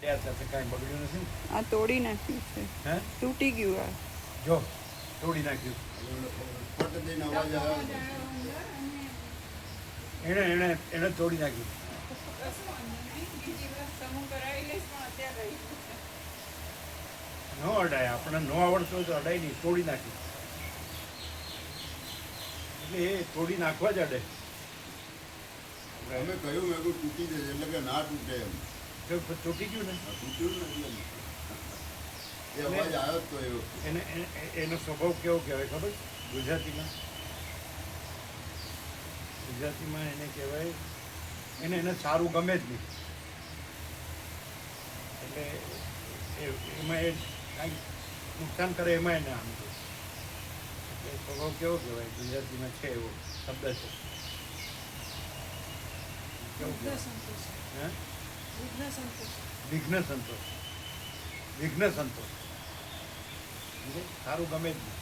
ત્યાં સાથે કાંઈ બગડ્યું નથી ને? આ તોડી નાખ્યું છે. હે તૂટી ગયું આ. જો તોડી નાખ્યું. ફટ દઈને અવાજ આવે. એને તોડી નાખ્યું. ન અડાય, આપણે ન આવડતું હોય તો અડાય નહીં, તોડી નાખ્યું. એટલે એ તોડી નાખવા જ અડે. અમે કહ્યું મેં કોઈ તૂટી જશે એટલે કે ના તૂટે એમ. જો તૂટી ગયું ને, તૂટ્યું નથી એમ. એ અવાજ આવ્યો જ તો એવો. એનો સ્વભાવ કેવો કહેવાય ખબર? ગુજરાતીમાં એને કહેવાય, એને સારું ગમે જ નહીં. એટલે એમાં એ કાંઈક નુકસાન કરે એમાં એને આમ એટલે સ્વભાવ કેવો કહેવાય? ગુજરાતીમાં છે એવો શબ્દ છે. વિઘ્ન સંતોષ. સારું ગમે જ નહીં.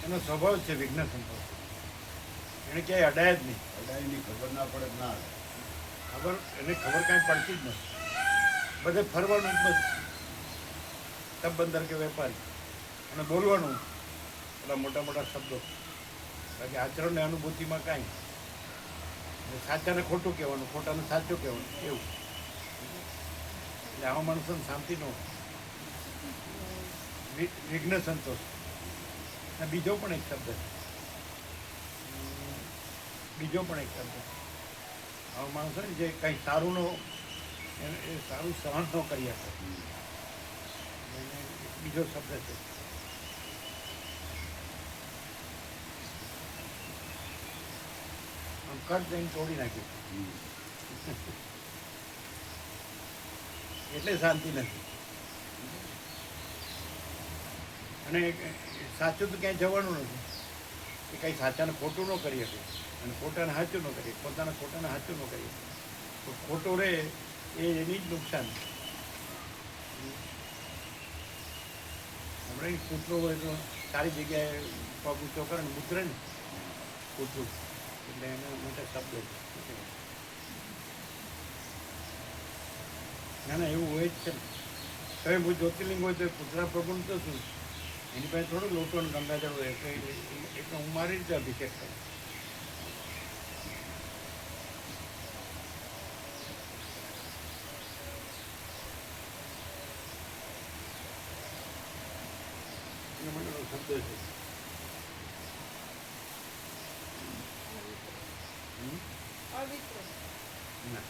એનો સ્વભાવ છે વિઘ્ન સંતોષ. એને ક્યાંય અડાય જ નહીં. અડાઈની ખબર ના પડે ના એને ખબર કાંઈ પડતી જ નથી. બધે ફરવાનું જ બધું તબંદર કે વેપારી અને બોલવાનું પેલા મોટા મોટા શબ્દો, બાકી આચરણ ને અનુભૂતિમાં કાંઈ. સાચાને ખોટું કહેવાનું, ખોટાને સાચું કહેવાનું, એવું. એટલે આવા માણસોને શાંતિ ન હોય. વિઘ્ન સંતોષ. અને બીજો પણ એક શબ્દ આવા માણસો ને જે કંઈ સારું એ સારું સહન ન કરી શકે. બીજો શબ્દ છે. કટ જઈને તોડી નાખ્યું એટલે શાંતિ નથી. અને સાચું તો ક્યાંય જવાનું નથી કે કંઈ સાચાને ખોટું ન કરી શકે અને ખોટાને સાચું ન કરીએ, પોતાના ખોટાને સાચું ન કરીએ તો ખોટું રહે એની જ નુકસાન. આપણે કૂતરો હોય તો સારી જગ્યાએ પગ ઊંચો કરે ને ઉતરે ને કૂતરું, એટલે એના માટે શબ્દ છે. ના એવું હોય જ છે ને. તમે બહુ જ્યોતિર્લિંગ હોય તો કૂતરા પ્રભુનું તો શું, એની પાસે થોડું લોટો ને ગંગાજળ હોય એટલે હું મારી રીતે અભિષેક કરું. એનો માટેનો શબ્દ છે. ના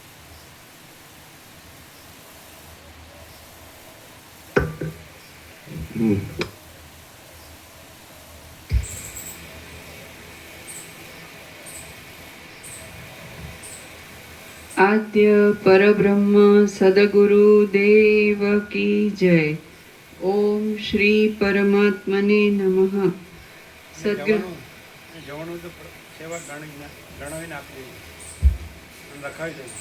આદ્ય પરબ્રહ્મ સદગુરુ દેવ કી જય. ઓમ શ્રી પરમાત્મને નમઃ. જવાનું તો સેવા ગણાવીને આપી દેવી અને રખાવી દેવી.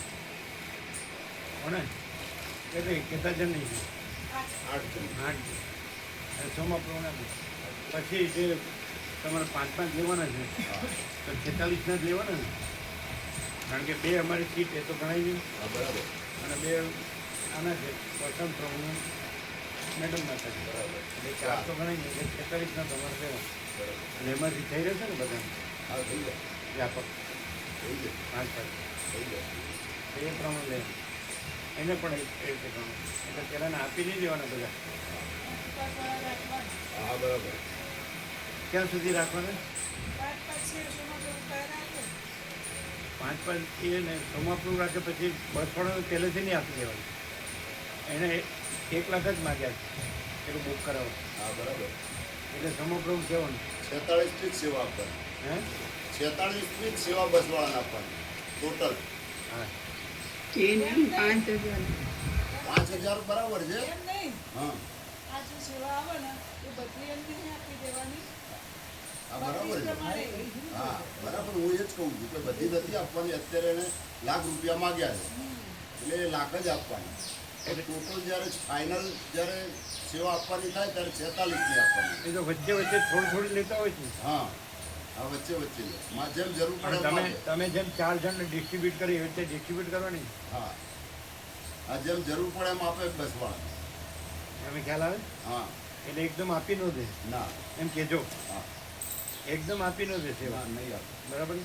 કોને કેટલા જણ નહીં? 8 જણ. સોમાં પ્રમાણે પછી જે તમારે 5 લેવાના છે તો 46 જ લેવાના ને, કારણ કે 2 અમારી સીટ એ તો ગણાવી દઉં. બરાબર. અને 2 આના છે વસંત પ્રભુ મેડમના થાય. બરાબર. એટલે 4 તો ગણાવી દઉં. 46 તમારે લેવા. અને એમાંથી થઈ રહેશે ને બધા? હા થઈ જાય. વ્યાપક થઈ જાય. 5 થઈ જાય. એ પ્રમાણે લે. એને પણ એ રીતે ગણો. એટલે પહેલાંને આપી નહીં દેવાના બધા. હા બરાબર. ક્યાં સુધી રાખવાના? 5 એ ને સમાપનું રાખે પછી બસવાળાને પહેલેથી નહીં આપી દેવાનું. એને 1 લાખ જ માગ્યા છે પેલું બુક કરાવો. હા બરાબર. એટલે સમાપ્રભુ કહેવાનું 46 જ સેવા આપવાની. હે 46 જ સેવા બસવાળાને આપવાની ટોટલ. હા 5,000 બરાબર છે. હા બરાબર છે. હા બરાબર. હું એ જ કહું છું કે બધી નથી આપવાની. અત્યારે એને લાખ રૂપિયા માગ્યા છે એટલે એ લાખ જ આપવાની. એટલે ટોટલ જ્યારે ફાઇનલ જ્યારે સેવા આપવાની થાય ત્યારે 46 આપવાની. એ તો વચ્ચે થોડી લેતા હોય છે. હા હા વચ્ચે જેમ જરૂર પડે. તમે જેમ 4 જણને ડિસ્ટ્રીબ્યુટ કરી એ રીતે ડિસ્ટ્રીબ્યુટ કરવાની. હા આ જેમ જરૂર પડે એમ આપે બેસવાના. એમ ખ્યાલ આવે? હા. એટલે એકદમ આપી ન દે, ના. એમ કહેજો. હા. એકદમ આપી ન દે સેવા, ના, નહીં આપે. બરાબર છે?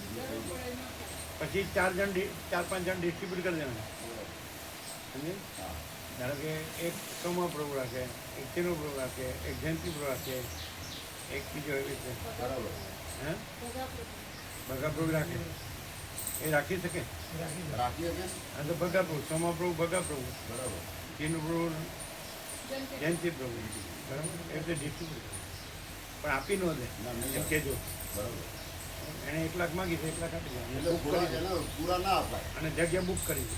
પછી 4-5 જણ ડિસ્ટ્રીબ્યુટ કરી દેવાના, સમજે? હા. ધારો કે એક સોમા પ્રભુ રાખે, એક ચીનો પ્રભુ રાખે, એક જયંતિ પ્રભુ રાખે, એક બીજો એવી રીતે, બરાબર. હે ભગા પ્રભુ રાખે, એ રાખી શકે? રાખીએ કે? હા, તો ભગા પ્રભુ, સોમા પ્રભુ ભગા પ્રભુ, બરાબર. ચીનો પ્રભુ જયંતિ પ્રભુ, બરાબર? એ રીતે ડિસ્ટ્રીબ્યુટ, પણ આપી ન દે, ના, નહીં એમ આપે. કહેજો. બરાબર. એણે 1 લાખ માગી તો 1 લાખ આપી દે, એટલે બુક પૂરા કરી દે, એને પૂરા ના અપાય. અને જગ્યા બુક કરી દે.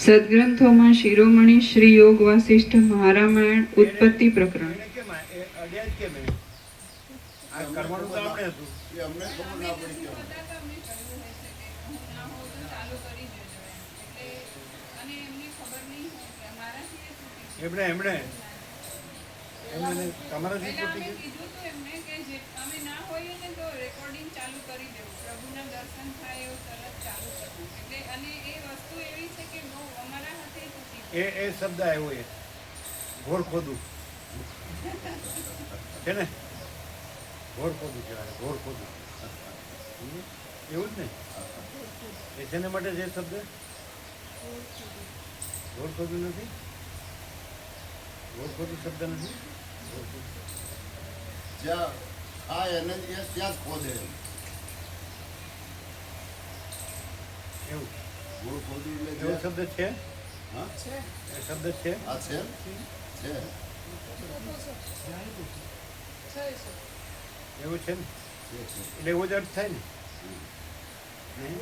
સદગ્રંથોમાં શિરોમણી શ્રી યોગ વાસિષ્ઠ મહારામાયણ ઉત્પત્તિ પ્રકરણ. એને કેમ એ અડ્યા જ કેમ એને? આ કરવાનું તો આપણે હતું. એ અમને ખબર ના પડી કે એમણે તમારાથી પૂછી એ શબ્દ આવ્યો એ ઘોર ખોદું છે ને, ઘોર ખોદું કહેવાય, ઘોર ખોદું, એવું જ ને? એ શેને માટે જે શબ્દ ઘોર ખોદું નથી? ઘોર ખોદું શબ્દ નથી? ઘોર ખોદું. જ્યાં ખાય એને ત્યાં જ ખોદે. એવું ગોળ ખોદું એટલે એવો જ્યાં- શબ્દ છે? હા? એ શબ્દ છે? આ છે? છે. એવું છે ને? છે. એટલે એવો જ અર્થ થાય ને? નહીં?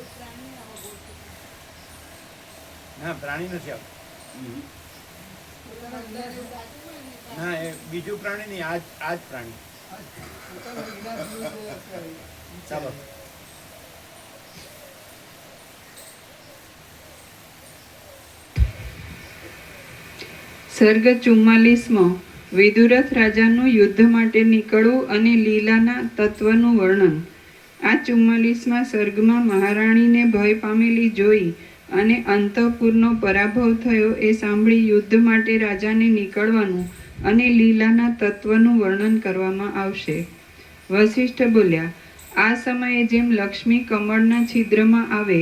ના, પ્રાણી નથી આવતું. હમ. ના, એ બીજું પ્રાણી નહીં, આ જ પ્રાણી. ચાલો. સર્ગ 44માં વિદુરથ રાજાનું યુદ્ધ માટે નીકળવું અને લીલાના તત્વનું વર્ણન. આ 44માં સર્ગમાં મહારાણીને ભય પામેલી જોઈ અને અંતઃપુરનો પરાભવ થયો એ સાંભળી યુદ્ધ માટે રાજાને નીકળવાનું અને લીલાના તત્વનું વર્ણન કરવામાં આવશે. વશિષ્ઠ બોલ્યા, આ સમયે જેમ લક્ષ્મી કમળના છિદ્રમાં આવે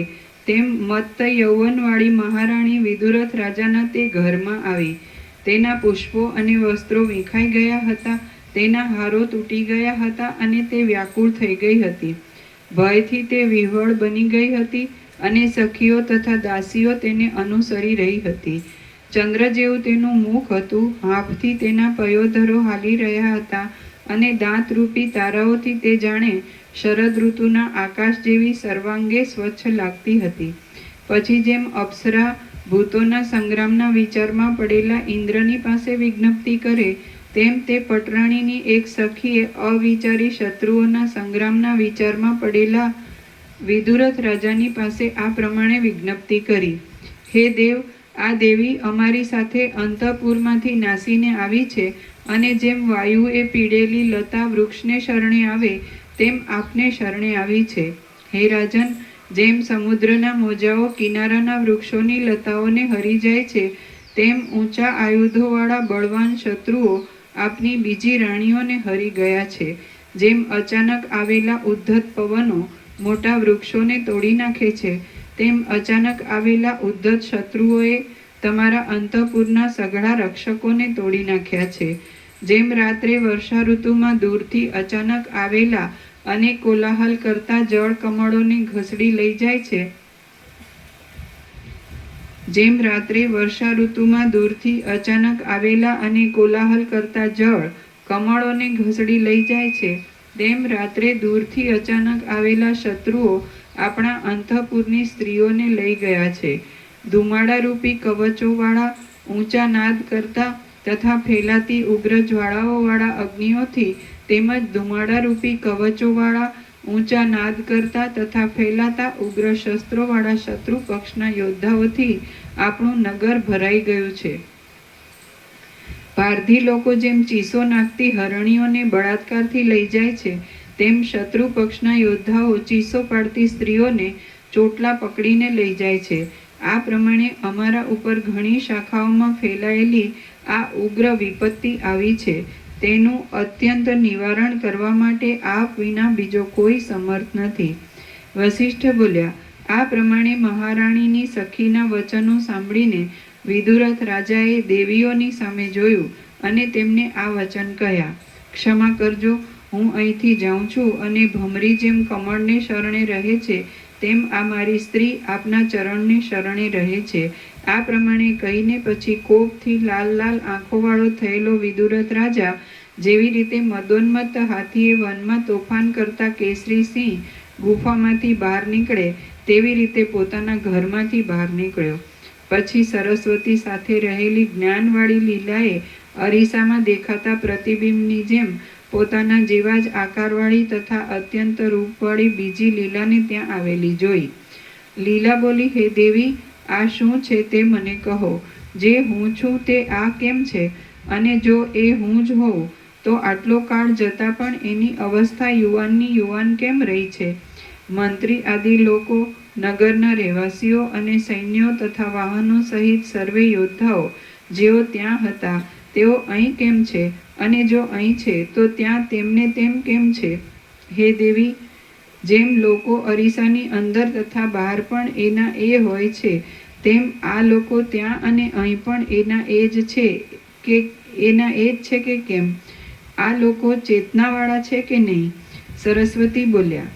તેમ મત્ત યૌવનવાળી મહારાણી વિદુરથ રાજાના તે ઘરમાં આવી. તેના પુષ્પો અને વસ્ત્રો વિખાઈ ગયા હતા, તેના હારો તૂટી ગયા હતા અને તે વ્યાકુળ થઈ ગઈ હતી. ભયથી તે વિહ્વળ બની ગઈ હતી અને સખીઓ તથા દાસીઓ તેને અનુસરી રહી હતી. ચંદ્ર જેવું તેનું મુખ હતું, હાફથી તેના પયોધરો હાલી રહ્યા હતા અને દાંતરૂપી તારાઓથી તે જાણે શરદ ઋતુના આકાશ જેવી સર્વાંગે સ્વચ્છ લાગતી હતી. પછી જેમ અપ્સરા ભૂતોના સંગ્રામના વિચારમાં પડેલા ઇન્દ્રની પાસે વિજ્ઞપ્તિ કરે તેમ તે પટરાણીની એક સખીએ અવિચારી શત્રુઓના સંગ્રામના વિચારમાં પડેલા વિદુરથ રાજાની પાસે આ પ્રમાણે વિજ્ઞપ્તિ કરી. હે દેવ, આ દેવી અમારી સાથે અંતઃપુરમાંથી નાસીને આવી છે અને જેમ વાયુએ પીડેલી લતા વૃક્ષને શરણે આવે તેમ આપને શરણે આવી છે. હે રાજન, જેમ સમુદ્રના મોજાઓ કિનારાના વૃક્ષોની લતાઓને હરી જાય છે તેમ ઊંચા આયુધોવાળા બળવાન શત્રુઓ આપની બીજી રાણીઓને હરી ગયા છે. જેમ અચાનક આવેલા ઉદ્ધત પવનો મોટા વૃક્ષોને તોડી નાખે છે તેમ અચાનક આવેલા ઉદ્ધત શત્રુઓએ તમારા અંતઃપુરના સઘળા રક્ષકોને તોડી નાખ્યા છે. જેમ રાત્રે વર્ષા ઋતુમાં દૂરથી અચાનક આવેલા અને કોલાહલ કરતા જળ કમળોને ઘસડી લઈ જાય છે, જેમ રાત્રે વર્ષા ઋતુમાં દૂરથી અચાનક આવેલા અને કોલાહલ કરતા જળ કમળોને ઘસડી લઈ જાય છે, તેમ રાત્રે દૂરથી અચાનક આવેલા શત્રુઓ આપણા અંતઃપુરની સ્ત્રીઓને લઈ ગયા છે. ધુમાડારૂપી કવચોવાળા ઊંચા નાદ કરતા તથા ફેલાતી ઉગ્ર જ્વાળાઓવાળા અગ્નિઓથી તેમજ ધુમાડારૂપી કવચોવાળા ઊંચા નાદ કરતા તથા ફેલાતા ઉગ્ર શસ્ત્રોવાળા શત્રુ પક્ષના યોદ્ધાઓથી આપણું નગર ભરાઈ ગયું છે. પારધી લોકો જેમ ચીસો નાખતી હરણીઓને બળાત્કારથી લઈ જાય છે તેમ શત્રુ પક્ષના યોદ્ધાઓ ચીસો પાડતી સ્ત્રીઓને ચોટલા પકડીને લઈ જાય છે. આ પ્રમાણે અમારા ઉપર ઘણી શાખાઓમાં ફેલાયેલી આ ઉગ્ર વિપત્તિ આવી છે. તેનું અત્યંત નિવારણ કરવા માટે આપ વિના બીજો કોઈ સમર્થ નથી. વસિષ્ઠ બોલ્યા, આ પ્રમાણે મહારાણીની સખીના વચનો સાંભળીને વિદુરથ રાજાએ દેવીઓની સામે જોયું અને તેમને આ વચન કહ્યા, ક્ષમા કરજો, હું અહીંથી જાઉં છું અને ભમરી જેમ કમળને શરણે રહે છે તેમ આ મારી સ્ત્રી આપના ચરણને શરણે રહે છે. આ પ્રમાણે કહીને પછી કોપથી લાલ લાલ આંખોવાળો થયેલો વિદુરથ રાજા જેવી રીતે મદોન્મત્ત હાથીએ વનમાં તોફાન કરતા કેસરી સિંહ ગુફામાંથી બહાર નીકળે તેવી રીતે પોતાના ઘરમાંથી બહાર નીકળ્યો. પછી સરસ્વતી સાથે રહેલી જ્ઞાનવાળી લીલાએ અરીસામાં દેખાતા પ્રતિબિંબની જેમ પોતાના જેવા જ આકારવાળી તથા અત્યંત રૂપવાળી બીજી લીલાને ત્યાં આવેલી જોઈ. લીલા બોલી, હે દેવી, આ શું છે તે મને કહો. જે હું છું તે આ કેમ છે? અને જો એ હું જ હોઉં તો આટલો કાળ જતાં પણ એની અવસ્થા યુવાનની યુવાન કેમ રહી છે? મંત્રી આદિ લોકો, નગરના રહેવાસીઓ અને સૈન્યો તથા વાહનો સહિત સર્વે યોદ્ધાઓ જેઓ ત્યાં હતા તેઓ અહીં કેમ છે? અને જો અહીં છે તો ત્યાં તેમને તેમ કેમ છે? હે દેવી, જેમ લોકો અરીસાની અંદર તથા બહાર પણ એના એ હોય છે તેમ આ લોકો ત્યાં અને અહીં પણ એના એ જ છે કે એના એ જ છે કે કેમ? આ લોકો ચેતનાવાળા છે કે નહીં? સરસ્વતી બોલ્યા,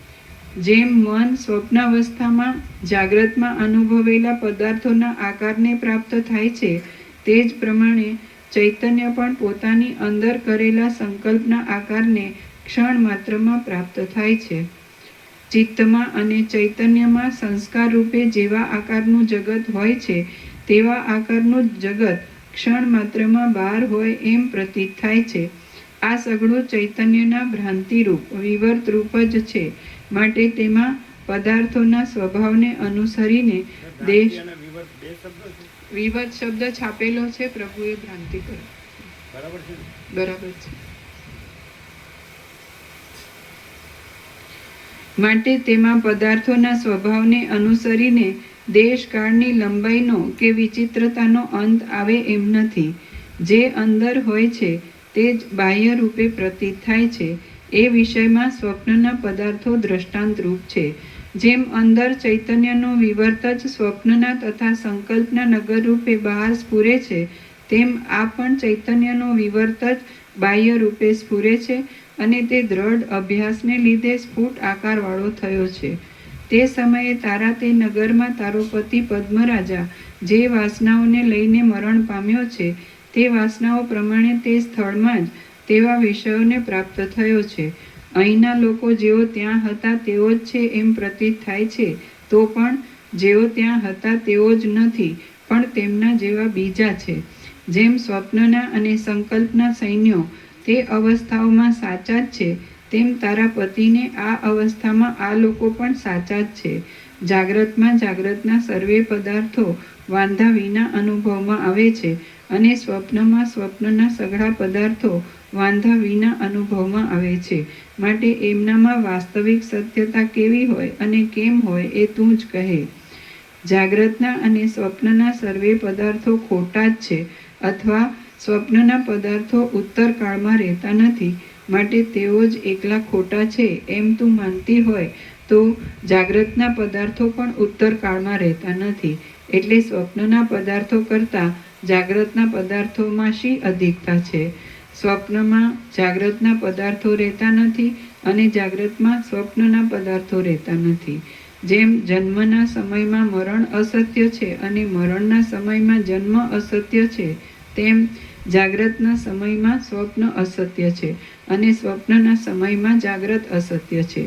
જેમ મન સ્વપ્નાવસ્થામાં જાગ્રતમાં અનુભવેલા પદાર્થોના આકારને પ્રાપ્ત થાય છે તે જ પ્રમાણે ચૈતન્ય પણ પોતાની અંદર કરેલા સંકલ્પના આકારને ક્ષણ માત્રમાં પ્રાપ્ત થાય છે. ચિત્તમાં અને ચૈતન્યમાં સંસ્કાર રૂપે જેવા આકારનું જગત હોય છે તેવા આકારનું જ જગત ક્ષણ માત્રમાં બહાર હોય એમ પ્રતીત થાય છે. આ સઘળું ચૈતન્યના ભ્રાંતિરૂપ વિવર્ત રૂપ જ છે. માટે તેમાં પદાર્થોના સ્વભાવને અનુસરીને દેશ વિવર્ત શબ્દ છાપેલો છે. પ્રભુએ ભ્રાંતિ કરી. બરાબર છે. માટે તેમાં પદાર્થોના સ્વભાવને અનુસરીને દેશ કાળની લંબાઈનો કે વિચિત્રતાનો અંત આવે એમ નથી. જે અંદર હોય છે તે જ બાહ્ય રૂપે પ્રતીત થાય છે. એ વિષયમાં સ્વપ્નના પદાર્થો દ્રષ્ટાંત રૂપ છે. જેમ અંદર ચૈતન્યનો વિવર્ત જ સ્વપ્નના તથા સંકલ્પના નગર રૂપે બહાર સ્ફુરે છે તેમ આ પણ ચૈતન્યનો વિવર્ત જ બાહ્ય રૂપે સ્ફુરે છે અને તે દ્રઢ અભ્યાસને લીધે સ્ફુટ આકારવાળો થયો છે. તે સમયે તારા તે નગરમાં તારો પતિ પદ્મરાજા જે વાસનાઓને લઈને મરણ પામ્યો છે તે વાસનાઓ પ્રમાણે તે સ્થળમાં જ તેવા વિષયોને પ્રાપ્ત થયો છે. અહીંના લોકો જેઓ ત્યાં હતા તેઓ જ છે એમ પ્રતીત થાય છે, તો પણ જેઓ ત્યાં હતા તેઓ જ નથી, પણ તેમના જેવા બીજા છે. જેમ સ્વપ્નના અને સંકલ્પના સૈન્યો તે અવસ્થાઓમાં સાચા જ છે તેમ તારા પતિને આ અવસ્થામાં આ લોકો પણ સાચા જ છે. જાગ્રતમાં જાગ્રતના સર્વે પદાર્થો વાંધા વિના અનુભવમાં આવે છે અને સ્વપ્નમાં સ્વપ્નના સઘળા પદાર્થો વાંધા વિના અનુભવમાં આવે છે. માટે એમનામાં વાસ્તવિક સત્યતા કેવી હોય અને કેમ હોય એ તું જ કહે. જાગ્રતના અને સ્વપ્નના સર્વે પદાર્થો ખોટા જ છે અથવા સ્વપ્નના પદાર્થો ઉત્તર કાળમાં રહેતા નથી, માટે તેઓ જ એકલા ખોટા છે એમ તું માનતી હોય તો જાગ્રતના પદાર્થો પણ ઉત્તર કાળમાં રહેતા નથી. એટલે સ્વપ્નના પદાર્થો કરતાં જાગ્રતના પદાર્થોમાં શી અધિકતા છે? સ્વપ્નમાં જાગ્રતના પદાર્થો રહેતા નથી અને જાગ્રતમાં સ્વપ્નના પદાર્થો રહેતા નથી. જેમ જન્મના સમયમાં મરણ અસત્ય છે અને મરણના સમયમાં જન્મ અસત્ય છે, તેમ જાગ્રતના સમયમાં સ્વપ્ન અસત્ય છે અને સ્વપ્નના સમયમાં જાગ્રત અસત્ય છે.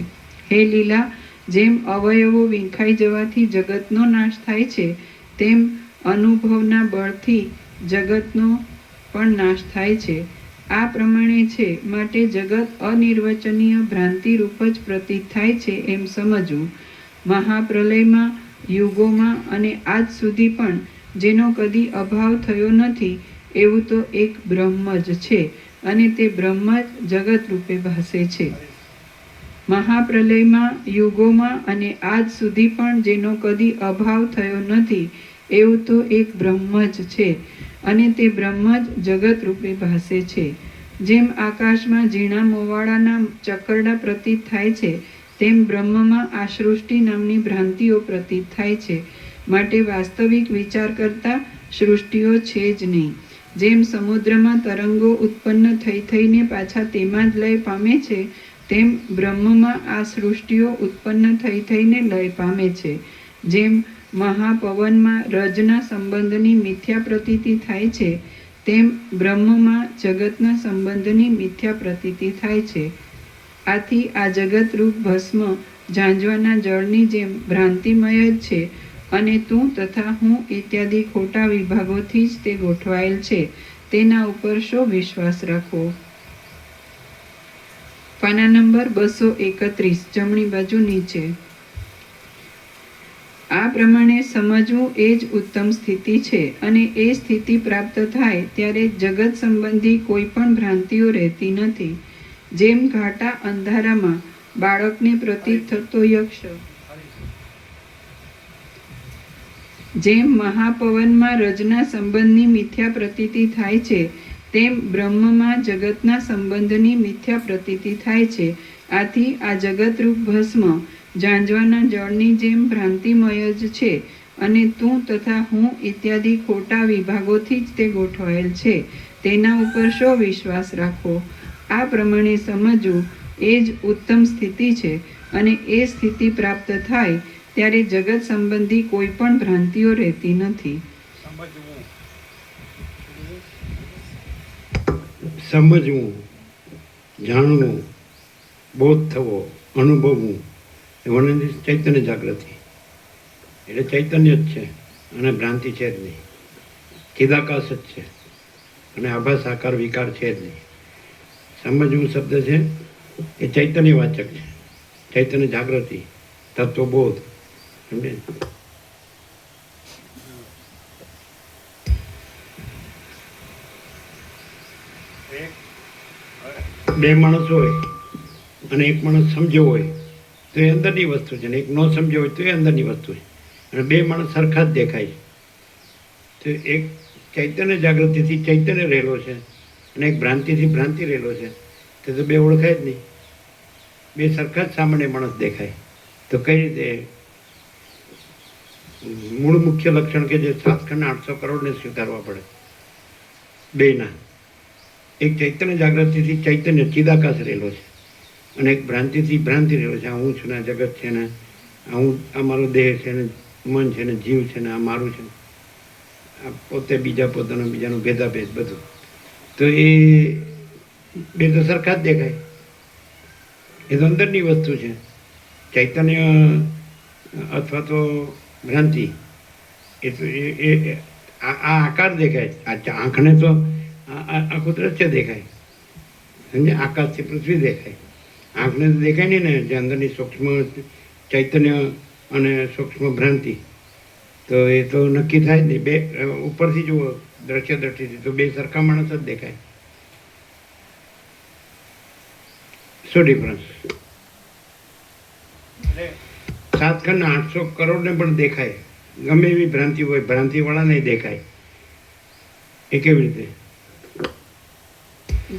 હે લીલા, જેમ અવયવો વિંખાઈ જવાથી જગતનો નાશ થાય છે તેમ અનુભવના બળથી જગતનો પણ નાશ થાય છે. આ પ્રમાણે છે, માટે જગત અનિર્વચનીય ભ્રાંતિ રૂપ જ પ્રતીત થાય છે એમ સમજવું. મહાપ્રલયમાં, યુગોમાં અને આજ સુધી પણ જેનો કદી અભાવ થયો નથી એવું તો એક બ્રહ્મ જ છે અને તે બ્રહ્મ જ જગત રૂપે ભાસે છે. મહાપ્રલયમાં, યુગોમાં અને આજ સુધી પણ જેનો કદી અભાવ થયો નથી એવું તો એક બ્રહ્મ જ છે અને તે બ્રહ્મ જ જગત રૂપે ભાસે છે. જેમ આકાશમાં ઝીણા મોવાળાના ચકરડા પ્રતીત થાય છે તેમ બ્રહ્મમાં આ સૃષ્ટિ નામની ભ્રાંતિઓ પ્રતીત થાય છે. માટે વાસ્તવિક વિચાર કરતા સૃષ્ટિઓ છે જ નહીં. જેમ સમુદ્રમાં તરંગો ઉત્પન્ન થઈ થઈને પાછા તેમાં જ લય પામે છે તેમ બ્રહ્મમાં આ સૃષ્ટિઓ ઉત્પન્ન થઈ થઈને લય પામે છે. જેમ મહાપવનમાં રજના સંબંધની મિથ્યા પ્રતીતિ થાય છે તેમ બ્રહ્મમાં જગતના સંબંધની મિથ્યા પ્રતીતિ થાય છે. આથી આ જગતરૂપ ભસ્મ ઝાંઝવાના જળની જેમ ભ્રાંતિમય જ છે અને તું તથા હું ઇત્યાદિ ખોટા વિભાગોથી જ તે ગોઠવાયેલ છે. તેના ઉપર શો વિશ્વાસ રાખવો. પાના નંબર 231, જમણી બાજુ નીચે. આ પ્રમાણે સમજવું એ જ ઉત્તમ સ્થિતિ છે અને એ સ્થિતિ પ્રાપ્ત થાય ત્યારે જગત સંબંધી કોઈ પણ ભ્રાંતિઓ રહેતી નથી. જેમ ઘાટા અંધારામાં બાળકને પ્રતીત થતો યક્ષ, જેમ મહાપવનમાં રજના સંબંધની મિથ્યા પ્રતીતિ થાય છે તેમ બ્રહ્મમાં જગતના સંબંધની મિથ્યા પ્રતીતિ થાય છે. આથી આ જગતરૂપ ભસ્મ ઝાંઝવાના જળની જેમ ભ્રાંતિમય જ છે અને તું તથા હું ઇત્યાદિ ખોટા વિભાગોથી જ તે ગોઠવાયેલ છે. તેના ઉપર શો વિશ્વાસ રાખવો. આ પ્રમાણે સમજવું એ જ ઉત્તમ સ્થિતિ છે અને એ સ્થિતિ પ્રાપ્ત થાય ત્યારે જગત સંબંધી કોઈ પણ ભ્રાંતિઓ રહેતી નથી. સમજવું, જાણવું, બોધ થવો, અનુભવવું એ વર્ણનની ચૈતન્ય જાગૃતિ. એટલે ચૈતન્ય જ છે અને ભ્રાંતિ છે જ નહીં. ચિદાકાશ જ છે અને આભાસ આકાર વિકાર છે જ નહીં. સમજવું શબ્દ છે એ ચૈતન્ય વાચક છે. ચૈતન્ય જાગૃતિ, તત્વબોધ. સમજે? બે માણસ હોય અને એક માણસ સમજ્યો હોય તો એ અંદરની વસ્તુ છે ને એક ન સમજ્યો હોય તો એ અંદરની વસ્તુ છે. અને બે માણસ સરખા જ દેખાય છે તો એક ચૈતન્ય જાગૃતિથી ચૈતન્ય રહેલો છે અને એક ભ્રાંતિથી ભ્રાંતિ રહેલો છે તો બે ઓળખાય જ નહીં. બે સરખા જ સામાન્ય માણસ દેખાય તો કઈ રીતે? મૂળ મુખ્ય લક્ષણ કે જે 7 ખંડ 800 કરોડને સ્વીકારવા પડે બેના. એક ચૈતન્ય જાગૃતિથી ચૈતન્ય ચિદાકાશ રહેલો છે અને એક ભ્રાંતિથી ભ્રાંતિ રહેલો છે. આ હું છું ને, આ જગત છે ને, આ મારો દેહ છે ને, મન છે ને, જીવ છે ને, આ મારું છે, આ પોતે બીજા પોતાનો બીજાનો ભેદાભેદ બધું. તો એ બે તો સરખા જ દેખાય. એ તો અંદરની વસ્તુ છે. ચૈતન્ય અથવા તો ભ્રાંતિ એ તો આ આકાર દેખાય. આ આંખને તો આખું દ્રશ્ય દેખાય. સમજે? આકાશથી પૃથ્વી દેખાય. આંખને તો દેખાય નહીં ને. જે અંદરની સૂક્ષ્મ ચૈતન્ય અને સૂક્ષ્મ ભ્રાંતિ તો એ તો નક્કી થાય જ નહીં. બે ઉપરથી જુઓ દ્રશ્ય દ્રષ્ટિથી તો બે સરખા માણસ જ દેખાય. શું ડિફરન્સ? 7 ખંડ 800 કરોડને પણ દેખાય. ગમે એવી ભ્રાંતિ હોય, ભ્રાંતિવાળાને દેખાય. એ કેવી રીતે?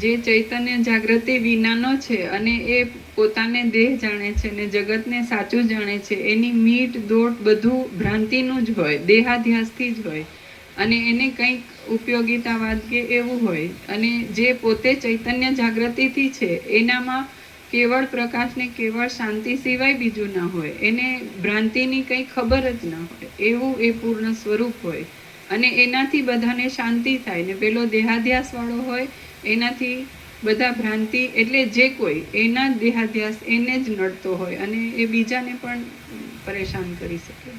જે ચૈતન્ય જાગૃતિ વિનાનો છે અને એ પોતાને દેહ જાણે છે ને જગતને સાચું જાણે છે, એની મીટ દોટ બધું ભ્રાંતિનું જ હોય, દેહાધ્યાસથી જ હોય અને એને કંઈક ઉપયોગિતાવાદ કે એવું હોય. અને જે પોતે ચૈતન્ય જાગૃતિથી છે એનામાં કેવળ પ્રકાશ ને કેવળ શાંતિ સિવાય બીજું ના હોય. એને ભ્રાંતિની કંઈ ખબર જ ના હોય. એવું એ પૂર્ણ સ્વરૂપ હોય અને એનાથી બધાને શાંતિ થાય. ને પેલો દેહાધ્યાસ વાળો હોય એનાથી બધા ભ્રાંતિ, એટલે જે કોઈ એના દેહાધ્યાસ એને જ નડતો હોય અને એ બીજાને પણ પરેશાન કરી શકે.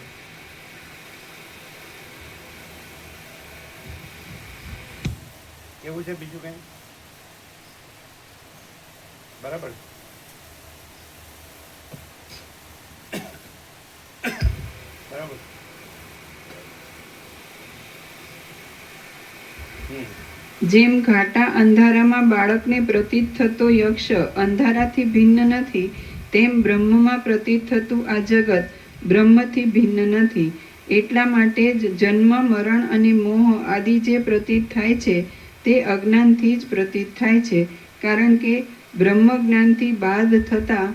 કેવું છે બીજું કઈ? બરાબર. બરાબર. જેમ ઘાટા અંધારામાં બાળકને પ્રતીત થતો યક્ષ અંધારાથી ભિન્ન નથી તેમ બ્રહ્મમાં પ્રતીત થતું આ જગત બ્રહ્મથી ભિન્ન નથી. એટલા માટે જ જન્મ, મરણ અને મોહ આદિ જે પ્રતીત થાય છે તે અજ્ઞાનથી જ પ્રતીત થાય છે. કારણ કે બ્રહ્મ જ્ઞાનથી બાદ થતાં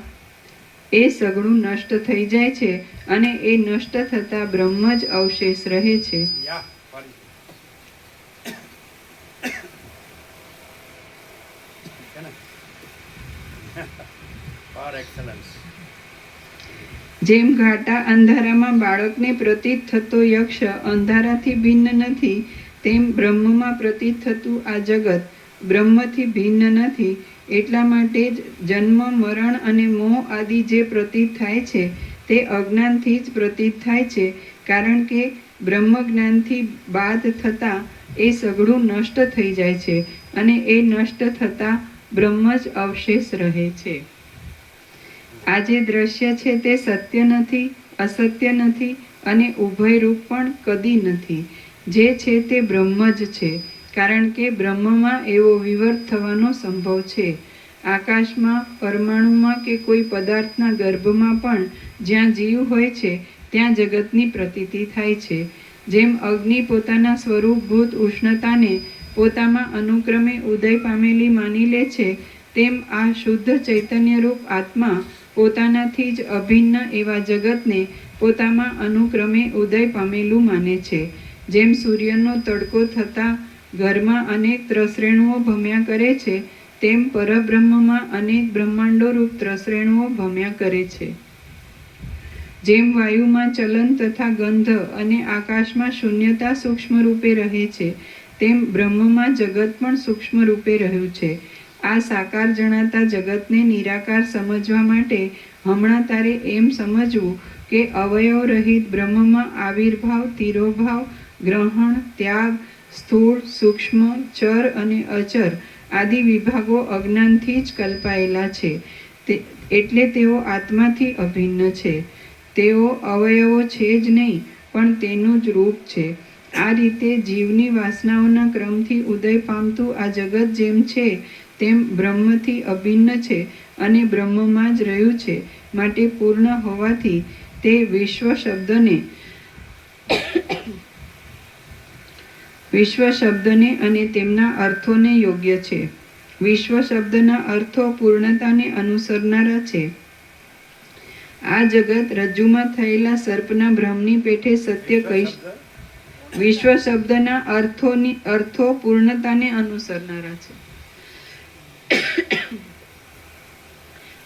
એ સગળું નષ્ટ થઈ જાય છે અને એ નષ્ટ થતાં બ્રહ્મ જ અવશેષ રહે છે. યા ફરી છે ને ફોર એક્સલન્સ. જેમ ઘાટા અંધારામાં બાળકને પ્રતીત થતો યક્ષ અંધારાથી ભિન્ન નથી, તેમ બ્રહ્મમાં પ્રતીત થતું આ જગત બ્રહ્મથી ભિન્ન નથી. એટલા માટે જ જન્મ, મરણ અને મોહ આદિ જે પ્રતીત થાય છે તે અજ્ઞાનથી જ પ્રતીત થાય છે. કારણ કે બ્રહ્મ જ્ઞાનથી બાદ થતાં એ સઘળું નષ્ટ થઈ જાય છે અને એ નષ્ટ થતાં બ્રહ્મ જ અવશેષ રહે છે. આ જે દ્રશ્ય છે તે સત્ય નથી, અસત્ય નથી અને ઉભયરૂપ પણ કદી નથી. જે છે તે બ્રહ્મ જ છે. કારણ કે બ્રહ્મમાં એવો વિવર્ત થવાનો સંભવ છે. આકાશમાં, પરમાણુમાં કે કોઈ પદાર્થના ગર્ભમાં પણ જ્યાં જીવ હોય છે ત્યાં જગતની પ્રતીતિ થાય છે. જેમ અગ્નિ પોતાના સ્વરૂપભૂત ઉષ્ણતાને પોતામાં અનુક્રમે ઉદય પામેલી માની લે છે, તેમ આ શુદ્ધ ચૈતન્યરૂપ આત્મા પોતાનાથી જ અભિન્ન એવા જગતને પોતામાં અનુક્રમે ઉદય પામેલું માને છે. જેમ સૂર્યનો તડકો થતાં ઘરમાં અનેક ત્રસરેણુઓ ભમ્યા કરે છે, તેમ પરબ્રહ્મમાં અનેક બ્રહ્માંડોરૂપ ત્રસરેણુઓ ભમ્યા કરે છે. જેમ વાયુમાં ચલન તથા ગંધ અને આકાશમાં શૂન્યતા સૂક્ષ્મ રૂપે રહે છે, તેમ બ્રહ્મમાં જગત પણ સૂક્ષ્મ રૂપે રહ્યું છે. આ સાકાર જણાતા જગતને નિરાકાર સમજવા માટે હમણાં તારે એમ સમજવું કે અવયવ રહિત બ્રહ્મમાં આવિર્ભાવ, તિરોભાવ, ગ્રહણ, ત્યાગ, સ્થૂળ, સૂક્ષ્મ, ચર અને અચર આદિ વિભાગો અજ્ઞાનથી જ કલ્પાયેલા છે. એટલે તેઓ આત્માથી અભિન્ન છે. તેઓ અવયવો છે જ નહીં, પણ તેનું જ રૂપ છે. આ રીતે જીવની વાસનાઓના ક્રમથી ઉદય પામતું આ જગત જેમ છે તેમ બ્રહ્મથી અભિન્ન છે અને બ્રહ્મમાં જ રહ્યું છે. માટે પૂર્ણ હોવાથી તે વિશ્વ શબ્દને અને તેમના અર્થોને યોગ્ય છે. વિશ્વ શબ્દના અર્થો પૂર્ણતાને અનુસરનારા છે. આ જગત રજ્જુમાં થયેલા સર્પના ભ્રમની પેઠે સત્ય કહી. વિશ્વ શબ્દના અર્થો પૂર્ણતાને અનુસરનારા છે.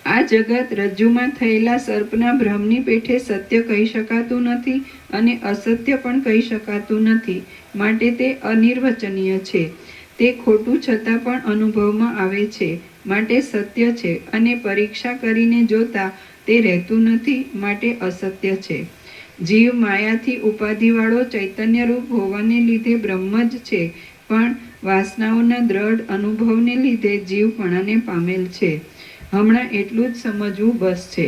આ જગત રજ્જુમાં થયેલા સર્પના ભ્રમની પેઠે સત્ય કહી શકાતું નથી અને અસત્ય પણ કહી શકાતું નથી. માટે તે અનિર્વચનીય છે. તે ખોટું છતાં પણ અનુભવમાં આવે છે. માટે સત્ય છે અને પરીક્ષા કરીને જોતા તે રહેતું નથી. માટે અસત્ય છે. જીવ માયાથી ઉપાધિવાળો ચૈતન્યરૂપ હોવાને લીધે બ્રહ્મ જ છે, પણ વાસનાઓના દ્રઢ અનુભવને લીધે જીવપણાને પામેલ છે. હમણાં એટલું જ સમજવું બસ છે.